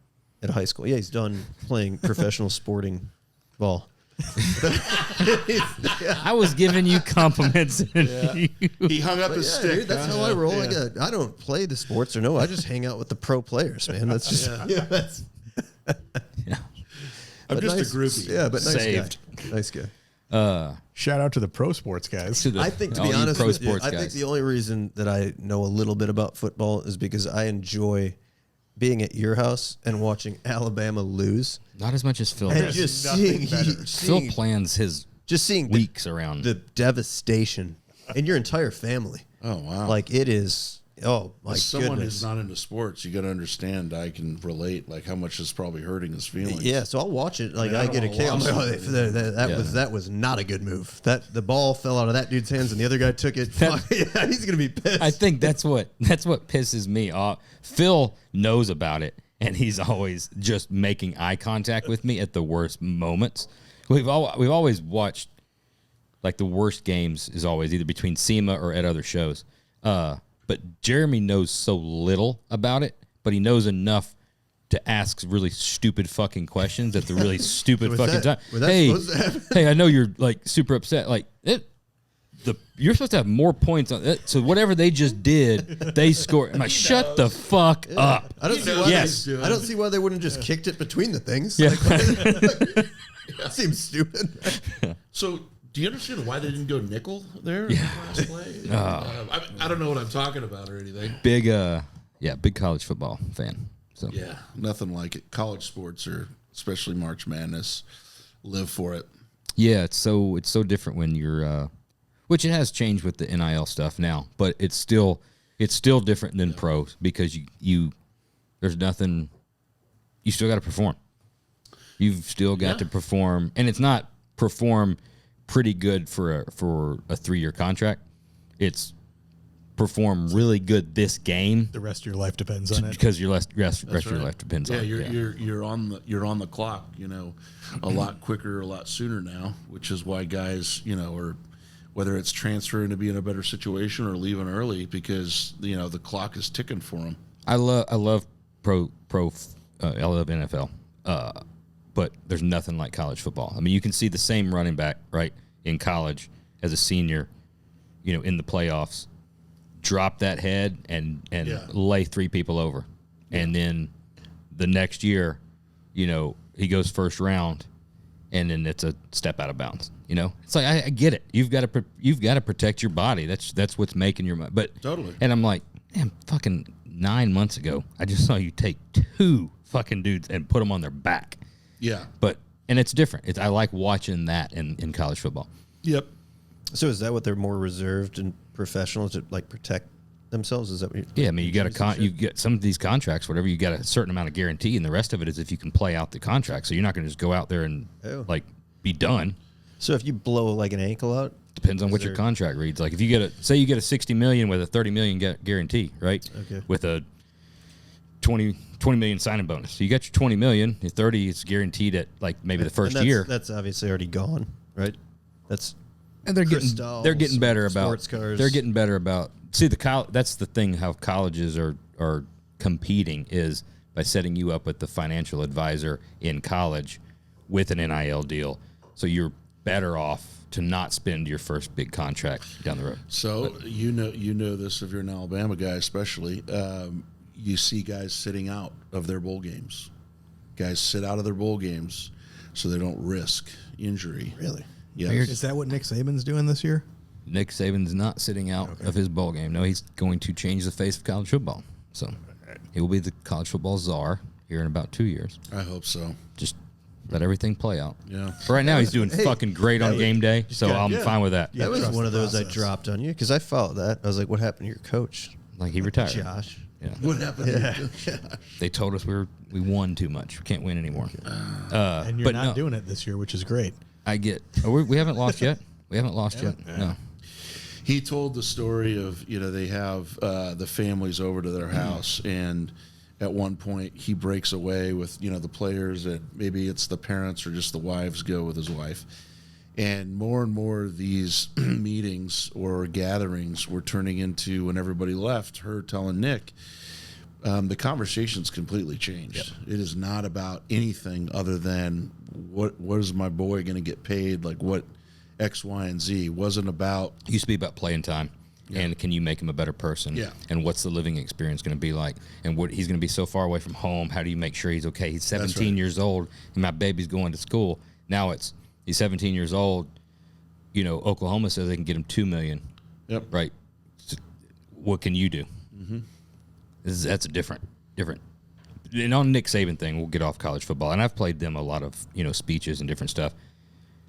at a high school. Yeah, he's done playing professional sporting ball. I was giving you compliments. And He hung up his Yeah, stick. dude, that's huh? how I roll. Yeah. I don't play the sports or no. I just hang out with the pro players, man. That's just that's. I'm but just nice, a groupie. Yeah, but nice Saved. guy. Nice guy. Shout out to the pro sports guys. To the- I think, to all be you honest pro with you, sports I think guys. the only reason that I know a little bit about football is because I enjoy being at your house and watching Alabama lose, Not as much as Phil and does. just nothing seeing, better. Phil seeing plans his just seeing weeks around. the devastation in your entire family. Oh, wow. Like it is. Oh my As someone goodness. who's not into sports, you got to understand. I can relate, like how much is probably hurting his feelings. Yeah, so I'll watch it. Like I I don't get a wanna kick. I'm watch like, oh, something. that was not a good move. That the ball fell out of that dude's hands and the other guy took it. Fuck, yeah, he's gonna be pissed. I think that's what pisses me off. Phil knows about it, and he's always just making eye contact with me at the worst moments. We've always watched like the worst games is always either between SEMA or at other shows. But Jeremy knows so little about it, but he knows enough to ask really stupid fucking questions at the really stupid was fucking that- time. was that Hey, supposed to happen? hey, I know you're like super upset. Like you're supposed to have more points on it. So whatever they just did, they scored. I'm like, shut the fuck up. I don't see why. Yes. I don't see why they wouldn't just kicked it between the things. Yeah. That seems stupid. So, do you understand why they didn't go nickel there in the last play? I don't know what I'm talking about or anything. Big college football fan. So Yeah, nothing like it. College sports are, especially March Madness, live for it. yeah, it's so different when you're, which it has changed with the NIL stuff now, but it's still different than pros because you there's nothing, you still got to perform. You've still got to perform, and it's not perform pretty good for a 3-year contract. It's perform really good this game The rest of your life depends on it. because your rest of your life depends on it. You're on the clock, a lot quicker, a lot sooner now, which is why guys, are whether it's transferring to be in a better situation or leaving early because the clock is ticking for them. I love I love NFL, but there's nothing like college football. I mean, you can see the same running back right in college as a senior, in the playoffs, drop that head and lay 3 people over, and then the next year, he goes first round, and then it's a step out of bounds. It's like I get it. You've got to protect your body. That's what's making your money. But Totally. And I'm like, damn, fucking 9 months ago, I just saw you take 2 fucking dudes and put them on their back. Yeah. And it's different. I like watching that in college football. Yep. So is that what they're more reserved and professional to like protect themselves? Is that what Yeah, I mean, you get some of these contracts, whatever. You got a certain amount of guarantee, and the rest of it is if you can play out the contract. So you're not going to just go out there and be done. So if you blow like an ankle out, Depends on what your contract reads. Like if you get a $60 million with a $30 million guarantee, right? Okay. With a $20 million signing bonus. So you got your $20 million, your 30 is guaranteed at like maybe the first and year. that's obviously already gone, right? That's And they're getting Crystals, better about sports cars. They're getting better about that's the thing how colleges are competing is by setting you up with the financial advisor in college with an NIL deal. So you're better off to not spend your first big contract down the road. So you know this if you're an Alabama guy, especially. You see guys sitting out of their bowl games. Guys sit out of their bowl games so they don't risk injury. really. Yes. Is that what Nick Saban's doing this year? Nick Saban's not sitting out of his bowl game. No, he's going to change the face of college football. So he will be the college football czar, here in about 2 years. I hope so. Just let everything play out. Yeah. For right now, he's doing fucking great on game day, so I'm fine with that. That was trust one of the those I process. dropped on you because I followed that. I was like, what happened to your coach, Like he retired. Josh? Yeah. What happened? They told us we won too much. We can't win anymore. And you're but not no. doing it this year, which is great. I get. We haven't lost yet. We haven't lost yet. No. He told the story of, they have the families over to their house, and at one point he breaks away with, the players, and maybe it's the parents or just the wives go with his wife. And more of these meetings or gatherings were turning into, when everybody left, her telling Nick, the conversation's completely changed. It is not about anything other than what is my boy going to get paid, like what X, Y, and Z. Wasn't about. It used to be about playing time. And can you make him a better person? Yeah. And what's the living experience going to be like? And what he's going to be so far away from home. How do you make sure he's okay? He's 17 right. years old, and my baby's going to school. Now he's 17 years old. Oklahoma says they can get him $2 million. Yep. Right. So what can you do? Mm-hmm. That's a different. And on Nick Saban thing, we'll get off college football. And I've played them a lot of speeches and different stuff.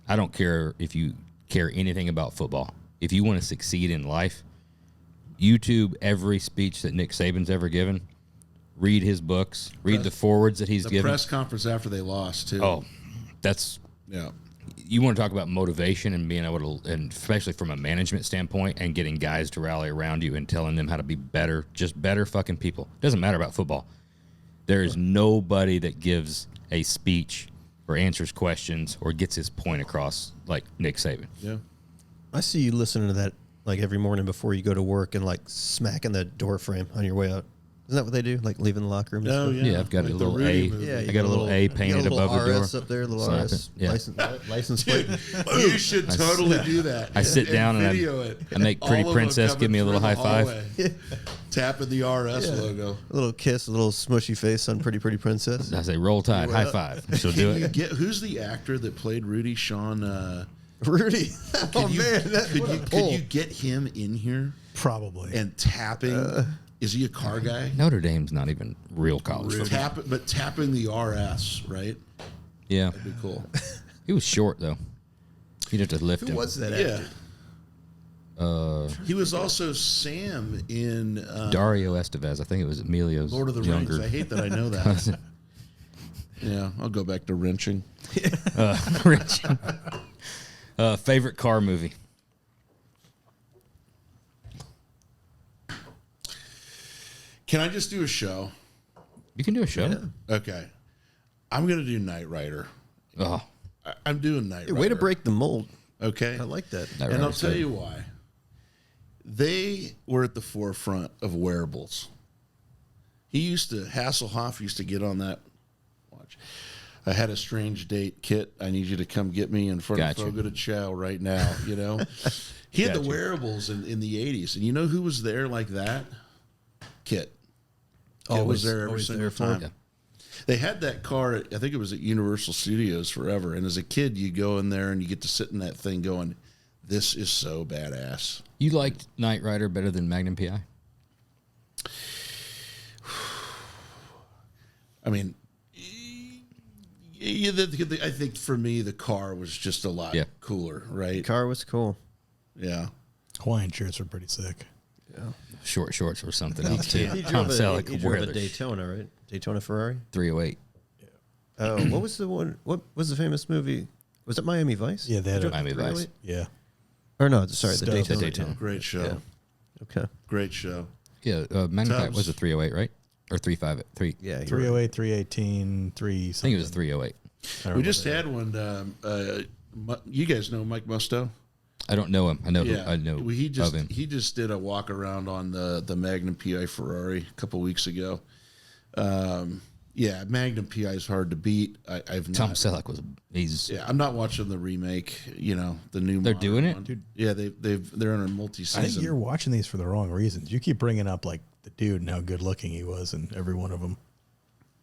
I don't care if you care anything about football. If you want to succeed in life, YouTube every speech that Nick Saban's ever given, read his books, read the forwards that he's The given. press conference after they lost, too. Oh, that's Yeah. you want to talk about motivation and being able to, and especially from a management standpoint, and getting guys to rally around you and telling them how to be better, just better fucking people. Doesn't matter about football. There is nobody that gives a speech or answers questions or gets his point across like Nick Saban. Yeah. I see you listening to that like every morning before you go to work and like smacking the door frame on your way out. Isn't that what they do? Like leaving the locker room? and Oh, stuff? yeah. Yeah, I've got Like a the little Rudy A. movie. Yeah, I got a little A painted little above the door. RS up there, a little Slap RS it. Yeah. license plate. You should totally do that. I sit down and video it. I make All Pretty of them Princess coming give me a little through high the five. hallway, tapping the RS logo. A little kiss, a little smushy face on Pretty Princess. I say, roll tide, high five. She'll do Can you it. get who's the actor that played Rudy? Sean. Rudy. Oh, You, man. could you get him in here Probably. and tapping? Is he a car guy? Notre Dame's not even real college football. But tapping the RS, right? Yeah. That'd be cool. He was short, though. You'd have to lift Who him. was that Yeah. actor? He was also Sam in Dario Estevez. I think it was Emilio's Lord of the younger. Rings. I hate that I know that. Yeah, I'll go back to wrenching. Rich. Favorite car movie? Can I just do a show? You can do a show. Okay. I'm going to do Knight Rider. Oh, I'm doing Knight Rider. Way to break the mold. Okay. I like that. Knight And I'll Rider's tell good. you why. They were at the forefront of wearables. Hasselhoff used to get on that watch. I had a strange date, Kit. I need you to come get me in front Gotcha. of Fogo de Chao right now, He had the Gotcha. wearables in the 80s. And you know who was there like that? Kit. Kit was there every always single there for time. Yeah. They had that car, I think it was at Universal Studios forever. And as a kid, you go in there and you get to sit in that thing going, this is so badass. You liked Knight Rider better than Magnum PI? I mean, I think for me, the car was just a lot cooler, right? Car was cool. Yeah. Hawaiian shirts are pretty sick. Short shorts or something else, too. He Tom drove Selleck a could wear the Daytona, right? Daytona Ferrari. 308. Oh, what was the one? What was the famous movie? Was it Miami Vice? Yeah, they had a, Miami Vice. 308? yeah. Or no, sorry, the Stuff. Daytona. Daytona. Great show. Yeah. Okay. Great show. Yeah, Magnum PI Tubbs. was a 308, right? Or 358? Yeah. you're 308, 318, 3 I something. think it was 308. We just had one. You guys know Mike Musto? I don't know him. I know Yeah. who I know Well, he of him. just did a walk around on the Magnum PI Ferrari a couple weeks ago. Yeah, Magnum PI is hard to beat. I've Tom not. Selleck was I'm not watching the remake. The new. They're modern doing it? one. Dude. Yeah, they're in a multi-season. I think you're watching these for the wrong reasons. You keep bringing up like the dude and how good looking he was in every one of them.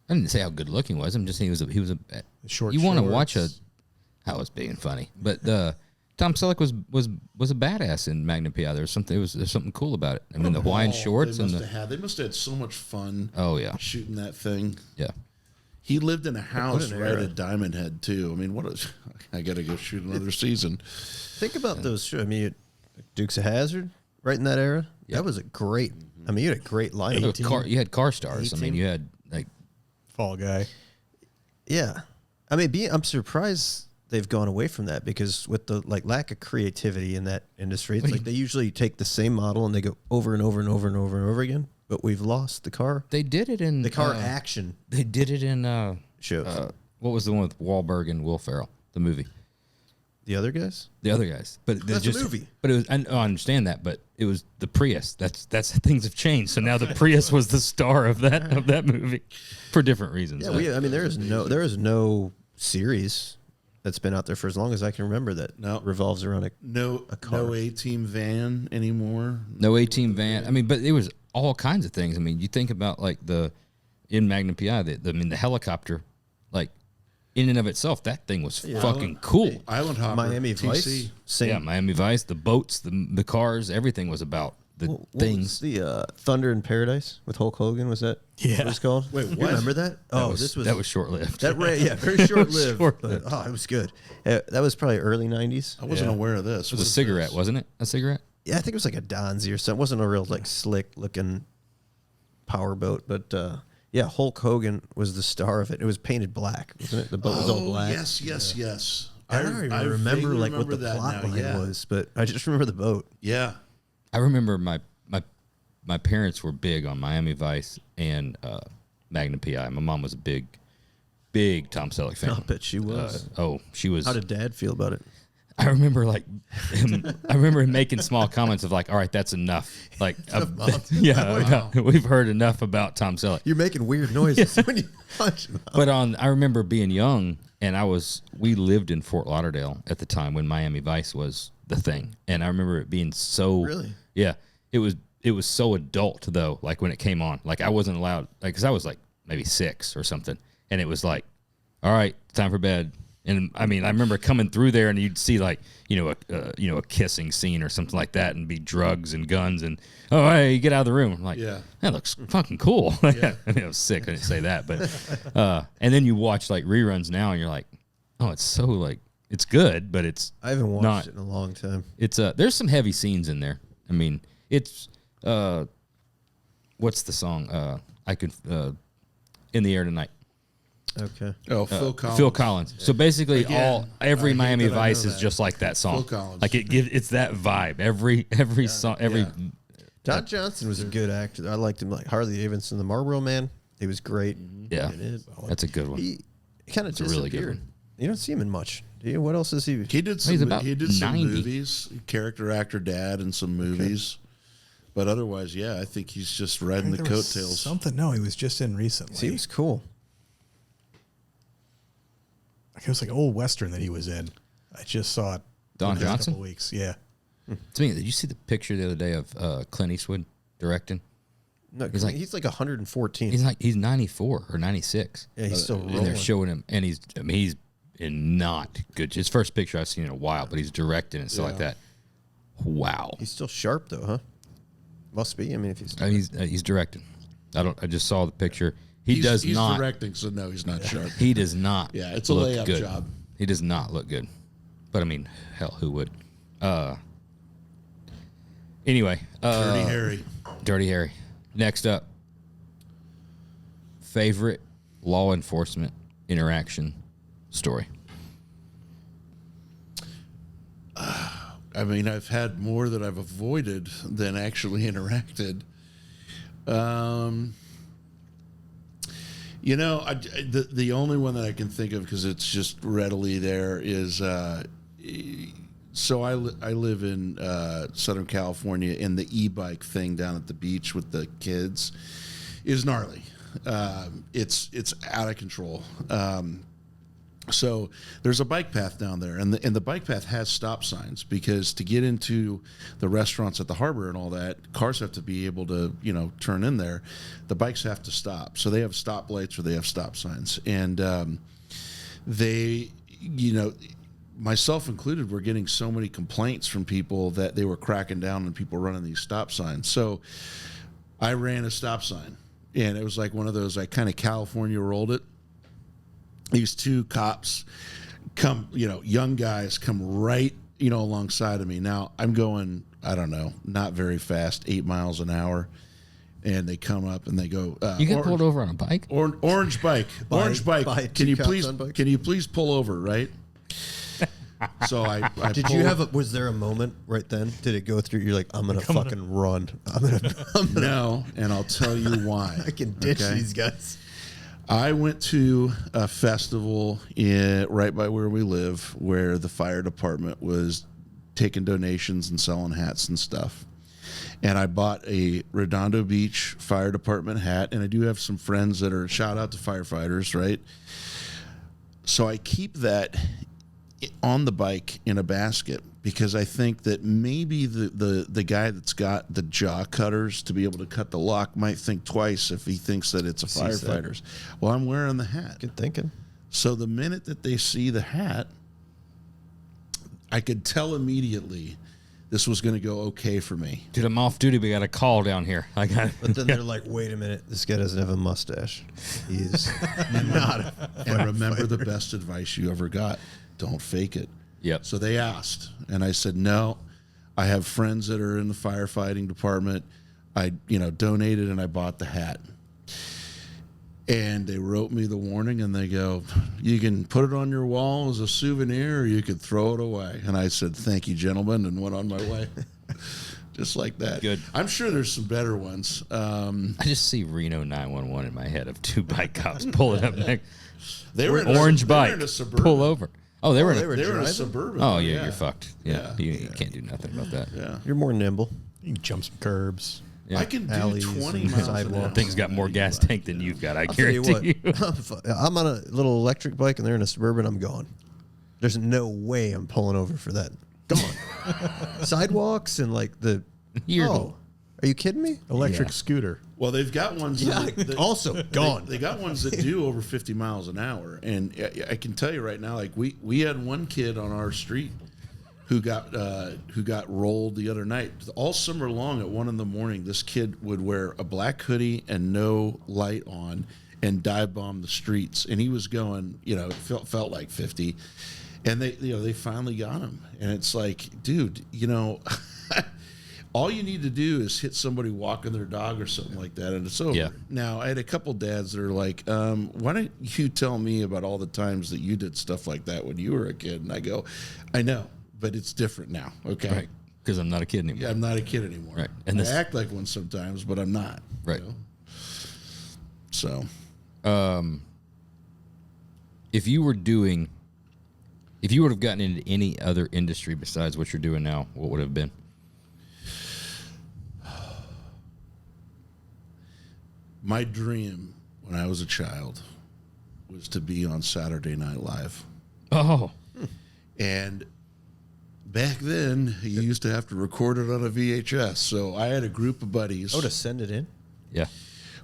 I didn't say how good looking was. I'm just saying he was a Short you want to watch a shorts. I was being funny. But Tom Selleck was a badass in Magnum PI. There's something cool about it. I mean the Hawaiian shorts and they must have had so much fun. oh yeah. Shooting that thing. Yeah. He lived in a house an right era. at Diamond Head too. I mean, I got to go shoot another season. Think about those. I mean, Dukes of Hazzard, right in that era. Yeah. That was a great. I mean, you had a great lineup. You had car stars. I mean, you had like Fall Guy. Yeah, I mean, I'm surprised they've gone away from that because with the lack of creativity in that industry, it's like they usually take the same model and they go over and over and over and over and over again. But we've lost the car. they did it in The car action They did it in shows. what was the one with Wahlberg and Will Ferrell? The movie. The other guys. The other guys, but That's a movie. But it was. I understand that, but it was the Prius. That's things have changed. So now the Prius was the star of that movie, for different reasons. Yeah, I mean, there is no series that's been out there for as long as I can remember that revolves around No A-Team van anymore. No A-Team van. I mean, but it was all kinds of things. I mean, you think about like in Magnum PI, the helicopter, like in and of itself, that thing was fucking cool. Island Hopper, Miami TC. Vice. Same. Yeah, Miami Vice, the boats, the cars, everything was about the What things. was the Thunder in Paradise with Hulk Hogan? Was that what it was called? Wait, You what? remember that? That was short lived. That very short lived. Short-lived. But, it was good. That was probably early '90s. I wasn't aware of this. It was a cigarette, wasn't it? A cigarette? Yeah, I think it was like a Donzi or something. It wasn't a real slick looking powerboat, but yeah, Hulk Hogan was the star of it. It was painted black, wasn't it? The boat was all black. Yes. I don't even remember vaguely what the that plot now, line was, but I just remember the boat. Yeah. I remember my parents were big on Miami Vice and Magnum PI. My mom was a big Tom Selleck fan. I bet she was. She was. How did Dad feel about it? I remember him making small comments of like, all right, that's enough. Like, we've heard enough about Tom Selleck. You're making weird noises when you punch him. But I remember being young, and we lived in Fort Lauderdale at the time when Miami Vice was the thing, and I remember it being so Really? Yeah, it was so adult though. Like when it came on, like I wasn't allowed, like because I was like maybe 6 or something, and it was like, all right, time for bed. And I mean, I remember coming through there, and you'd see like a kissing scene or something like that, and be drugs and guns, and hey, get out of the room. I'm like, that looks fucking cool. I mean, I was sick. I didn't say that, but and then you watch like reruns now, and you're like, oh, it's so like it's good, but it's I haven't watched it in a long time. It's there's some heavy scenes in there. I mean, it's what's the song? I could in the air tonight. Okay. Oh, Phil Collins. Phil Collins. So basically, Again, every I hate Miami that I Vice know is that. just like that song. Phil Collins. Like it's that vibe. Every song, every Don Johnson was a good actor. I liked him, like Harley Davidson, the Marlboro Man. He was great. yeah, in it. that's a good one. He kind of a really good disappeared. one. You don't see him in much. Do you? What else is he? He did some. about He did some 90. movies. Character actor, dad, in some movies. But otherwise, yeah, I think he's just riding the There was coattails. Something. No, he was just in recently. He was cool. It was like an old Western that he was in. I just saw it. Don in the last Johnson? couple weeks. Yeah. To me, did you see the picture the other day of Clint Eastwood directing? No, He's like- he's like 114. He's 94 or 96. Yeah, he's still And they're rolling. showing him, and he's in not good. His first picture I've seen in a while, but he's directing and stuff like that. Wow. He's still sharp though, huh? Must be. I mean, if He's directing. I just saw the picture. He's He's not. directing, so no, he's not sharp. He does not. Yeah, it's a look layup good. job. He does not look good. But I mean, hell, who would? Anyway, Dirty Harry. Dirty Harry. Next up, favorite law enforcement interaction story. I mean, I've had more that I've avoided than actually interacted. The only one that I can think of, because it's just readily there, is so I live in Southern California, and the e-bike thing down at the beach with the kids is gnarly. It's out of control. So there's a bike path down there, and the bike path has stop signs, because to get into the restaurants at the harbor and all that, cars have to be able to, turn in there. The bikes have to stop. So they have stop lights or they have stop signs. And they, myself included, were getting so many complaints from people that they were cracking down on people running these stop signs. So I ran a stop sign, and it was like one of those, I kind of California rolled it. these two cops come, young guys come right, alongside of me. Now I'm going, I don't know, not very fast, 8 miles an hour. And they come up and they go, you get pulled over on a bike? Orange bike. Orange bike. By Can two you cops please on bikes? can you please pull over, right? So I Did you have was there a moment right then? Did it go through? You're like, I'm gonna fucking run. I'm gonna No, and I'll tell you why. I can ditch okay? these guys. I went to a festival right by where we live, where the fire department was taking donations and selling hats and stuff. And I bought a Redondo Beach Fire Department hat, and I do have some friends that are, shout out to firefighters, right? So I keep that on the bike in a basket because I think that maybe the guy that's got the jaw cutters to be able to cut the lock might think twice if he thinks that it's a firefighter's. Well, I'm wearing the hat. Good thinking. So the minute that they see the hat, I could tell immediately this was going to go okay for me. Dude, I'm off duty. We got a call down here. I got it. But then they're like, wait a minute, this guy doesn't have a mustache. He's not. And remember the best advice you ever got. Don't fake it. Yep. So they asked, and I said, no, I have friends that are in the firefighting department. I, donated and I bought the hat. And they wrote me the warning and they go, you can put it on your wall as a souvenir or you could throw it away. And I said, thank you, gentlemen, and went on my way. Just like that. Good. I'm sure there's some better ones. I just see Reno 911 in my head of two bike cops pulling up next. They were Orange they were bike. in a Suburban. Pull over. Oh, they were in They a were in a driving? Suburban. Oh, yeah, you're fucked. Yeah. Yeah. You can't do nothing about that. Yeah. You're more nimble. You can jump some curbs. Yeah. I can do Alleys 20 and miles an sidewalks. hour. Thing's got more gas tank than you've got, I I'll tell you guarantee what, you. I'm on a little electric bike and they're in a Suburban. I'm gone. There's no way I'm pulling over for that. Gone. Sidewalks and like the. You're Are you kidding me? Electric Yeah. scooter. Well, they've got ones. Yeah, that also gone. They got ones that do over 50 miles an hour, and I can tell you right now, like we had one kid on our street who got rolled the other night. All summer long at 1 a.m, this kid would wear a black hoodie and no light on and dive bomb the streets, and he was going, it felt like 50, and they finally got him, and it's like, dude, all you need to do is hit somebody walking their dog or something like that, and it's over. Yeah. Now, I had a couple dads that are like, why don't you tell me about all the times that you did stuff like that when you were a kid? And I go, I know, but it's different now, okay? Right. Because I'm not a kid anymore. Yeah, I'm not a kid anymore. Right. And I this- act like one sometimes, but I'm not. Right. So, If you would have gotten into any other industry besides what you're doing now, what would it have been? my dream when I was a child was to be on Saturday Night Live. Oh. And back then, you used to have to record it on a VHS. So I had a group of buddies. Oh, to send it in? Yeah.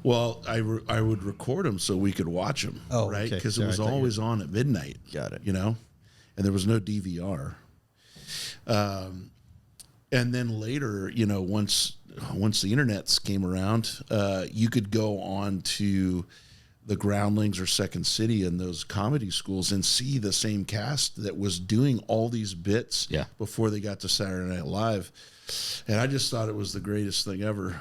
Well, I would record them so we could watch them, Oh, right? okay. Because Sorry, it was I thought you always on at midnight. Got it. And there was no DVR. And then later, once the internets came around, you could go on to the Groundlings or Second City and those comedy schools and see the same cast that was doing all these bits before they got to Saturday Night Live. And I just thought it was the greatest thing ever.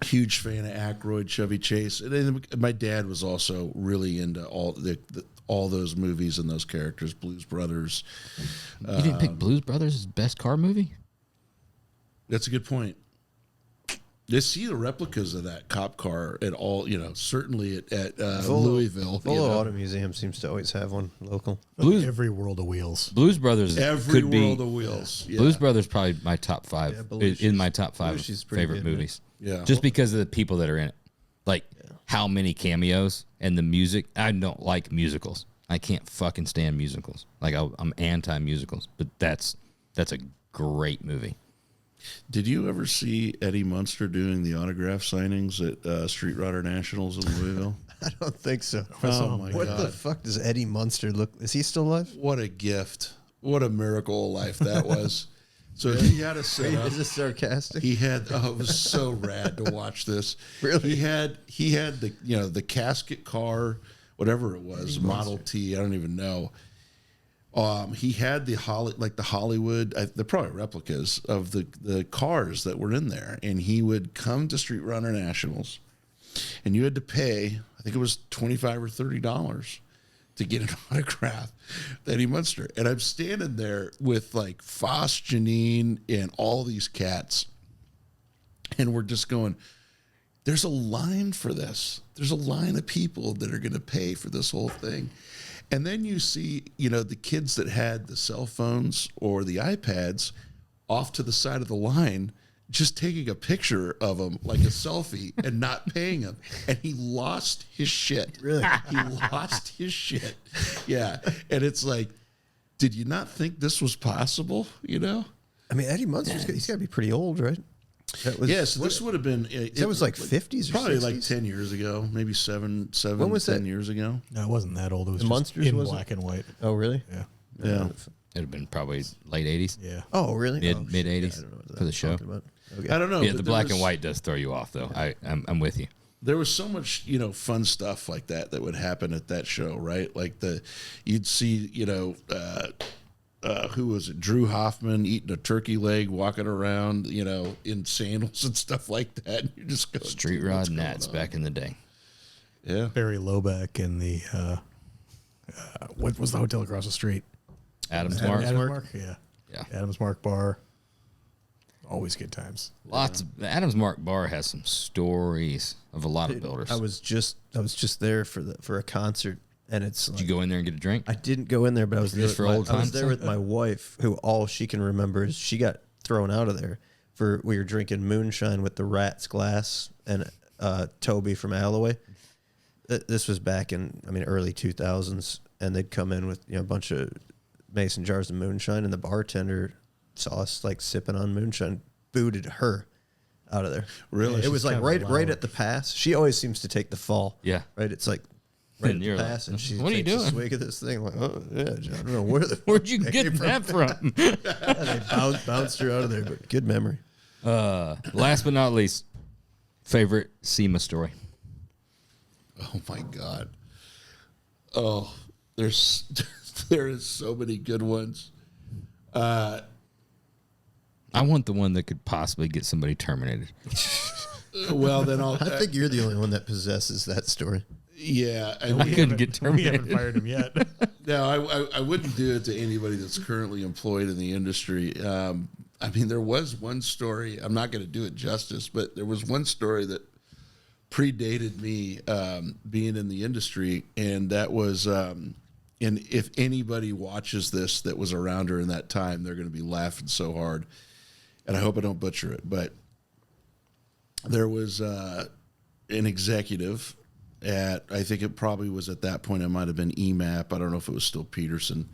Huge fan of Aykroyd, Chevy Chase. And then my dad was also really into all those movies and those characters, Blues Brothers. You didn't pick Blues Brothers as best car movie? That's a good point. They see the replicas of that cop car at all, certainly at Louisville. Volo Auto Museum seems to always have one local. Every World of Wheels. Blues Brothers Every could World be of Wheels. Yeah. Blues Brothers probably my top 5 Yeah, Belushi's- in my top 5 Belushi's pretty favorite good, man. movies. Yeah. Just because of the people that are in it. Like how many cameos and the music. I don't like musicals. I can't fucking stand musicals. Like I'm anti musicals, but that's a great movie. Did you ever see Eddie Munster doing the autograph signings at Street Rodder Nationals in Louisville? I don't think so. Oh, my What God. the fuck does Eddie Munster look? Is he still alive? What a gift. What a miracle of life that was. So he had a setup. Is this sarcastic? It was so rad to watch this. Really? He had the the casket car whatever it was, Model T. I don't even know. He had the Hollywood. They're probably replicas of the cars that were in there, and he would come to Street Runner Nationals, and you had to pay. I think it was $25 or $30 to get an autograph with Eddie Munster. And I'm standing there with like Foss, Janine, and all these cats, and we're just going, there's a line for this. There's a line of people that are going to pay for this whole thing. And then you see, the kids that had the cell phones or the iPads off to the side of the line, just taking a picture of them like a selfie and not paying him. And he lost his shit. Really? He lost his shit. Yeah. And it's like, did you not think this was possible? I mean, Eddie Munster's he's got to be pretty old, right? Yes, this would have been. That was like 50s or probably 60s? like 10 years ago, maybe seven, When was 10 that? years ago. No, it wasn't that old. It was The just Munsters, in was it? black and white. Oh, really? Yeah. Yeah. It'd have been probably late 80s. Yeah. Oh, really? Mid shit. 80s I don't know what for the I'm show. talking about. Okay. I don't know. Yeah, but the there black was- and white does throw you off, though. I'm with you. There was so much, fun stuff like that would happen at that show, right? Like you'd see, who was it? Drew Hoffman eating a turkey leg, walking around, in sandals and stuff like that. And you're just going, Street "Dude, what's Rod going Nats on?" back in the day. Yeah. Barry Lobeck and the what was the hotel across the street? Adams Mark. Adams Mark. Yeah. Yeah. Adams Mark Bar. Always good times. The Adams Mark Bar has some stories of a lot of builders. I was just there for a concert, and it's Did you go in there and get a drink? I didn't go in there, but I was there Just for with my, old I was times' there sake? with my wife, who all she can remember is she got thrown out of there we were drinking moonshine with the Rats glass and Toby from Alloway. This was back in early 2000s, and they'd come in with a bunch of mason jars of moonshine, and the bartender saw us like sipping on moonshine, booted her out of there. Really? It was She's like kind of right loud. at the pass. She always seems to take the fall. Yeah. Right. It's like right And at you're the like, pass, and she "What are you takes a doing?" swig of this thing. I'm like, oh yeah, John, I don't know where Where'd you get that from? they bounced her out of there. But good memory. Last but not least, favorite SEMA story. Oh my God. Oh, there is so many good ones. I want the one that could possibly get somebody terminated. Well, then I think you're the only one that possesses that story. yeah. I couldn't get We haven't terminated. fired him yet. No, I wouldn't do it to anybody that's currently employed in the industry. There was one story. I'm not going to do it justice, but there was one story that predated me being in the industry, and that was, and if anybody watches this that was around her in that time, they're going to be laughing so hard. And I hope I don't butcher it, but there was an executive at, I think it probably was at that point, it might have been EMAP. I don't know if it was still Peterson.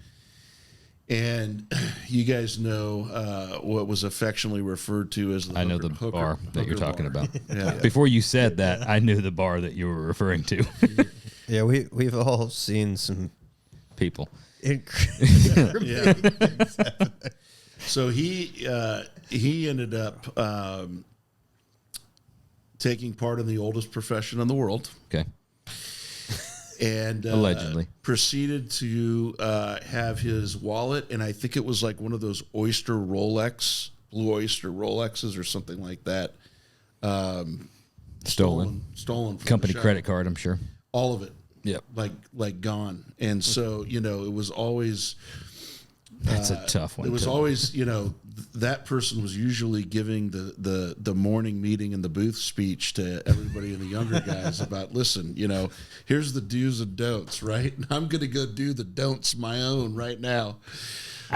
And you guys know what was affectionately referred to as the I know the hooker bar that you're bar. talking about. Yeah. Before you said that, I knew the bar that you were referring to. Yeah, we've all seen some. People. Yeah. So he ended up taking part in the oldest profession in the world, Okay. and Allegedly. proceeded to have his wallet, and I think it was like one of those Oyster Rolex, Blue Oyster Rolexes or something like that. Stolen. Stolen from Company the shop. credit card, I'm sure. All of it. Yep. Like gone. And so, it was always That's a tough one. it was to- always, that person was usually giving the morning meeting in the booth speech to everybody and the younger guys about, listen, here's the do's and don'ts, right? And I'm going to go do the don'ts my own right now.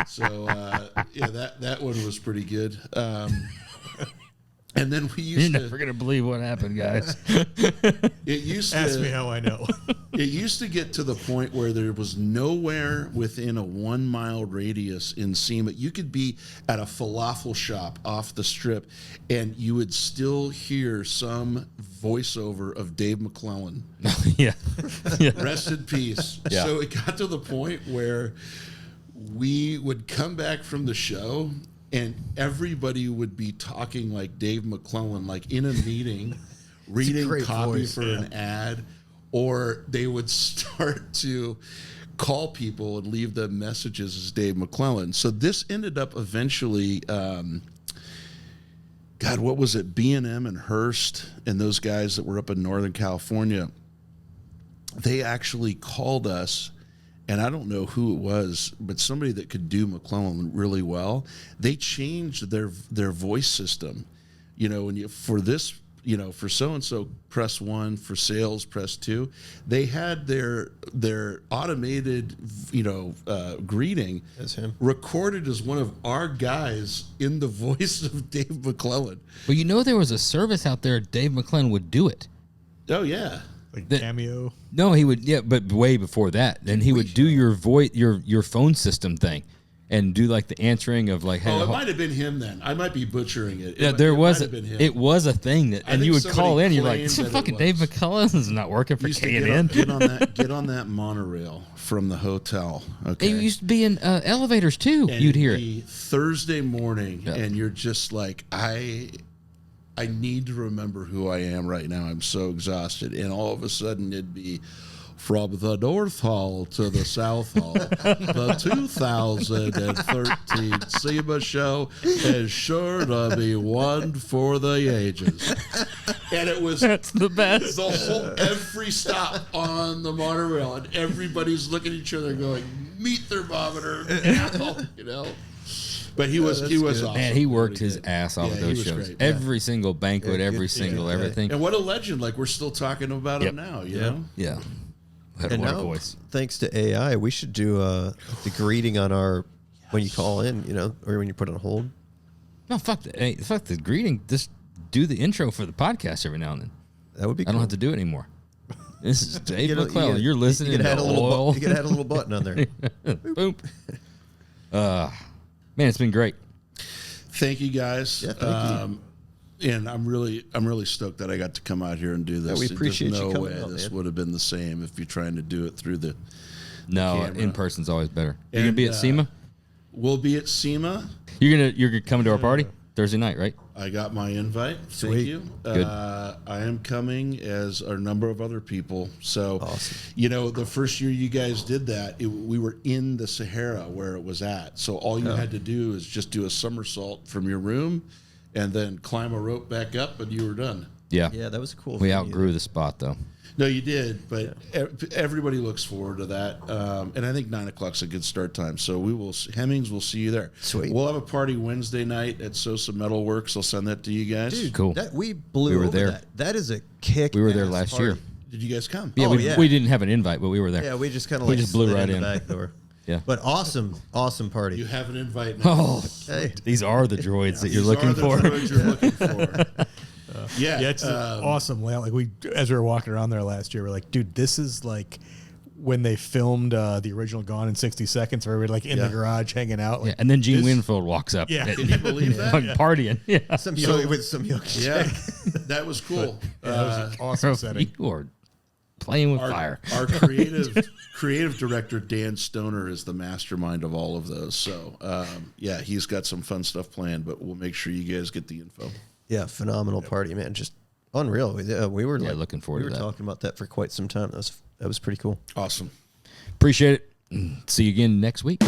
So, that one was pretty good. And then we You're used never to, going to believe what happened, guys. it used to, Ask me how I know. it used to get to the point where there was nowhere within a 1 mile radius in SEMA. You could be at a falafel shop off the strip, and you would still hear some voiceover of Dave McClellan. yeah. Yeah. Rest in peace. Yeah. So it got to the point where we would come back from the show, and everybody would be talking like Dave McClellan, like in a meeting, reading great copy voice, for an ad, or they would start to call people and leave them messages as Dave McClellan. So this ended up eventually, God, what was it? B&M and Hearst and those guys that were up in Northern California, they actually called us, and I don't know who it was, but somebody that could do McClellan really well. They changed their voice system. You know, when you for this, you know, for so and so press 1, for sales press 2. They had their automated, you know, greeting recorded as one of our guys in the voice of Dave McClellan. Well, you know, there was a service out there. Dave McClellan would do it. Oh yeah. Like Cameo? No, he would, yeah, but way before that. Then he would do your voice, your phone system thing, and do like the answering of like. Oh, it might have been him then. I might be butchering it. Yeah, it was a thing that, and you would call in. You're like, fucking Dave McClellan is not working for K&N. Get on that monorail from the hotel. Okay. It used to be in elevators too. And You'd hear it Thursday morning, and you're just like, I need to remember who I am right now. I'm so exhausted. And all of a sudden it'd be from the North Hall to the South Hall. The 2013 SEMA show is sure to be one for the ages. And it was That's the best. the whole every stop on the monorail, and everybody's looking at each other going, meat thermometer now, you know. But he was awesome. Man, he worked his ass off of those shows. Great, every single banquet, every single everything. And what a legend! Like, we're still talking about him now. You know. Yeah. What And a now, voice. thanks to AI, we should do the greeting on our when you call in, you know, or when you put on hold. No, fuck the greeting. Just do the intro for the podcast every now and then. That would be. I don't have to do it anymore. This is Dave You McClellan. You're listening You could to add a little. oil. You could add a little button on there. Boom. Man, it's been great. Thank you guys. Yeah, thank you. And I'm really stoked that I got to come out here and do this. we appreciate There's you no coming way out, this man. would have been the same if you're trying to do it through the No, camera. in person's always better. You're And, gonna be at SEMA. We'll be at SEMA. You're gonna come to our party Thursday night, right? I got my invite. Thank Sweet. you. Good. I am coming, as are a number of other people. So, Awesome. you know, the first year you guys did that, we were in the Sahara where it was at. So all you had to do is just do a somersault from your room and then climb a rope back up, and you were done. Yeah. Yeah, that was a cool. We venue. outgrew the spot though. No, you did, but everybody looks forward to that. And I think 9 o'clock's a good start time. So we will, Hemmings, we'll see you there. Sweet. We'll have a party Wednesday night at Sosa Metalworks. I'll send that to you guys. Dude, Cool. we blew We were over there. that. That is a kick. We were there last year. Did you guys come? Yeah, Oh, we, yeah. we didn't have an invite, but we were there. Yeah, we just kind of We like just blew slid right the in. back door. Yeah. But awesome party. You have an invite now. Oh, Hey. these are the droids that you're These looking are the for. droids you're looking for. Yeah, Yeah, it's an awesome layout. Like as we were walking around there last year, we're like, dude, this is like when they filmed the original Gone in 60 Seconds, where everybody like in the garage hanging out. Like, Yeah, and then Gene this- Winfield walks up. Yeah. and- Can you believe that? fucking partying. Yeah. Some yoga with some yoga. Yeah, that was cool. Yeah, that was an awesome setting. You are playing with Our, fire. our creative director Dan Stoner is the mastermind of all of those. So yeah, he's got some fun stuff planned, but we'll make sure you guys get the info. Yeah, phenomenal party, man. Just unreal. We were Yeah, like, looking forward we to were that. talking about that for quite some time. That was pretty cool. Awesome. Appreciate it. See you again next week.